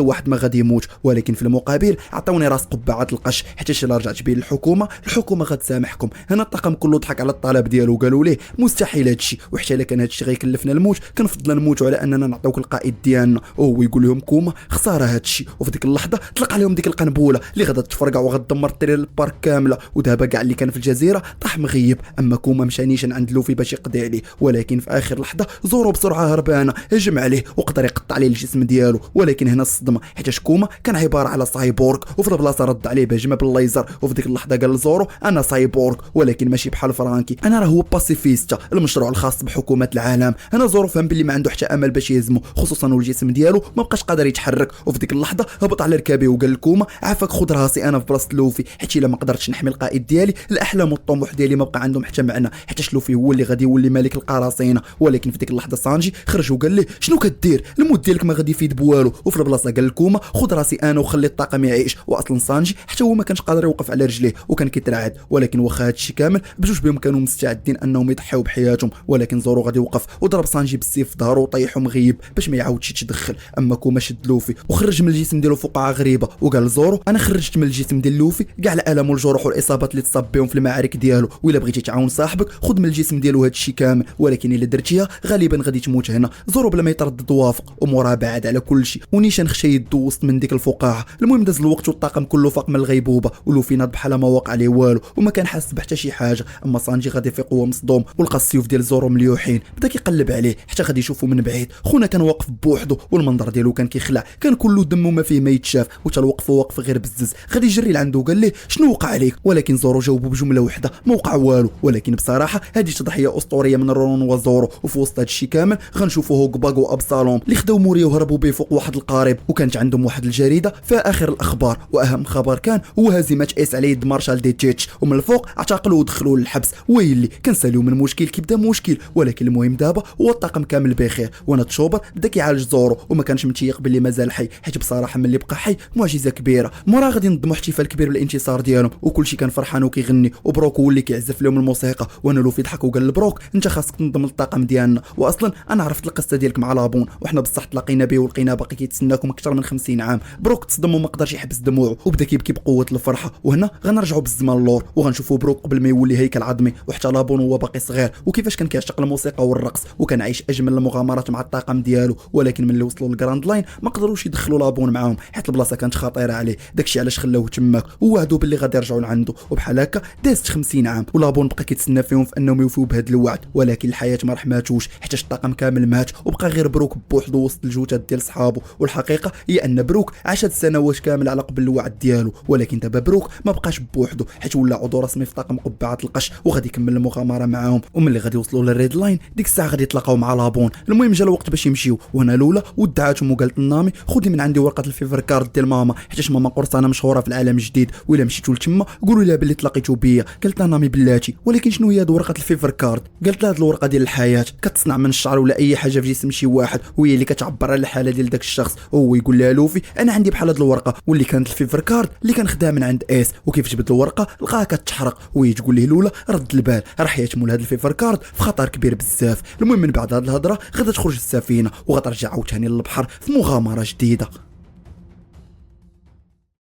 واحد ما غادي يموت. ولكن في المقابل عطاوني راس قبعه القش حتى الا رجعت به للحكومه غتسامحكم. هنا الطاقم كله ضحك على الطلب ديالو وقالوا ليه مستحيل هادشي، وحتى الا كان هادشي غيكلفنا الموت كنفضل نموتوا على اننا نعطيوك القائد ديالنا. وهو يقول لهم كوما خساره هادشي. وفي ديك اللحظه طلق عليهم ديك القنبوله اللي غادا تفرقع وغتدمر التريل البارك كامله، ودابا كاع اللي كان في الجزيره طاح مغيب. اما كوما مشى نيشان عند لوفي باش يقضي عليه، ولكن في اخر لحظه زورو بسرعه هربانه هجم عليه وقدر يقطع عليه الجسم ديالو. ولكن هنا الصدمه حيت كوما كان عباره على سايبورغ، وفي البلاصه رد عليه بهجمه بالليزر. وفي ديك اللحظه قال لزورو انا سايبورغ ولكن ماشي بحال فرانكي، انا راه هو باسيفيستا المشروع الخاص بحكومه العالم. هنا زورو فهم باللي ما عنده حتى امل باش يهزمو، خصوصا والجسم ديالو ما بقاش قادر يتحرك. وفي ديك اللحظه هبط على ركابه وقال لكوما عافاك خذ راسي انا في بلاصه لوفي، حيت الا ما قدرتش نحمي القائد ديالي الاحلام والطموح ديالي ما بقى عندهم حتى معنى، حيت لوفي هو اللي غادي يولي ملك القراصنه. ولكن في ديك اللحظه سانجي خرج وقال له شنو كدير الموت ديالك ما غادي يفيد بوالو. وفي البلاصه قال لكوما خذ راسي انا وخلي الطاقم يعيش. واصلا سانجي حتى هو ما كانش قادر يوقف على رجليه وكان كيترعد، ولكن واخا هادشي كامل بجوج بهم كانوا مستعدين انهم يضحيو بحياتهم. ولكن زورو غادي يوقف وضرب سانجي بالسيف في ظهره وطيحو مغيب باش ما يعاودش يتدخل. اما كوما شد لوفي وخرج من الجسم ديالو فوق وقعه غريبه وقال لزورو انا خرجت من الجسم ديال لوفي كاع الالم والجروح والاصابات اللي تصاب بهم في المعارك ديالو، وإلا بغيتي تعاون صاحبك خذ من الجسم ديالو هذا الشيء كامل، ولكن الا درتيها غالبا غادي تموت هنا. زورو بلا ما يتردد وافق وموراه بعد على كل شيء، ونيشان خشى يدو وسط من ديك الفقاعه. المهم داز الوقت والطاقم كله فاق من الغيبوبه، ولوفي ناض بحال ما وقع عليه والو وما كان حاسس بحتى شي حاجه. اما سانجي غادي يفيق وهو مصدوم ولقى السيوف ديال زورو مليوحين، بدا كيقلب عليه حتى غادي يشوفو من بعيد. خونا كان واقف بوحدو والمنظر ديالو كان كيخلع، كان كله دم وما فيه ما يتشاف، وتا الوقف واقف غير بزز. غادي يجري لعندو قال ليه شنو وقع عليك، ولكن زورو جاوبو بجمله وحده ما وقع والو. ولكن بصراحه هذه تضحيه اسطوريه من رونون وزورو، وفي وسط هذا الشيء كامل غنشوفوا هوكباغ وابسالوم اللي خداو موريا وهربوا به فوق واحد القارب، وكانت عندهم واحد الجريده فيها اخر الاخبار، واهم خبر كان هو هزيمه اس على يد مارشال دي تشيتش، ومن الفوق اعتقلوا ودخلوا للحبس. ويلي كنساليو من مشكل كيبدا مشكل، ولكن المهم دابا هو الطاقم كامل بخير، وانا تشوبر بدا كيعالج زورو وما كانش متيق باللي مازال حي، حيت بصراحه ملي بقى حي معجزه كبيره. مورا غادي ينظموا احتفال كبير بالانتصار ديالهم، وكلشي كان فرحان وكيغني، وبروك هو اللي كيعزف لهم الموسيقى. وانا لوفي ضحك وقال لبروك انت خاصك تنضم للطاقم ديالنا، واصلا انا عرفت القصه ديالك مع لابون وحنا بصح تلاقينا به ولقينا باقي كيتسناكم اكثر من 50 عام. بروك تصدم وما قدرش يحبس دموعه وبدا كيبكي بقوه الفرحه. وهنا غنرجعوا بالزمان اللور وغنشوفوا بروك قبل ما يولي هيكل عظمي، وحتى لابون هو باقي صغير وكيفاش كان كيعشق الموسيقى والرقص، وكان عايش اجمل المغامرات مع الطاقم ديالو. ولكن ملي وصلوا للجراند لاين ما قدروش يدخلوا لابون معاهم حيت البلاصه كانت خطيره عليه، داكشي علاش خلاوه تماك ووعدوا باللي غادي يرجعوا لعندو. وبحال هكا دازت 50 عام ولابون بقى كيتسنى فيهم في انهم يوفيو بهذا الوعد، ولكن الحياه ما رحماتوش حتى الطاقم كامل مات وبقى غير بروك بوحدو وسط الجثث ديال صحابو. والحقيقه هي ان بروك عاش هاد السنوات كامله على قبل الوعد ديالو، ولكن دابا بروك ما بقاش بوحدو حيت ولا عضو رسمي في طاقم قبعه القش وغادي يكمل المغامره معاهم. وملي غادي يوصلوا للريد لاين ديك الساعه غادي يتلاقاو مع لابون. المهم جا الوقت باش يمشيو، وهنا لولا ودعاتهم وقالت لنامي خذي من عندي ورقه الفيفر كارد ديال ماما حيت ماما قرصانه مشهوره في العالم الجديد، وإلا مشيتوا لتما قولوا لها باللي تلاقيتوا بيا. قالت لها نامي بلاتي ولكن شنو هي هاد ورقه الفيفر كارد؟ قالت لها هاد الورقه ديال الحياه كتصنع من الشعر ولا اي حاجه في جسم شي واحد، وهي اللي كتعبر على الحاله ديال داك الشخص. وهو يقول لها لوفي انا عندي بحال هاد الورقه، واللي كانت الفيفر كارد اللي كان خداها من عند اس، وكيف جبت الورقه لقاها كتحرق. وهي تقول ليه لولا رد البال راه حياه مول هاد الفيفر كارد في خطر كبير بزاف. المهم من بعد هاد الهضره غادا تخرج السفينه وغترجع عاوتاني للبحر في مغامره جديده.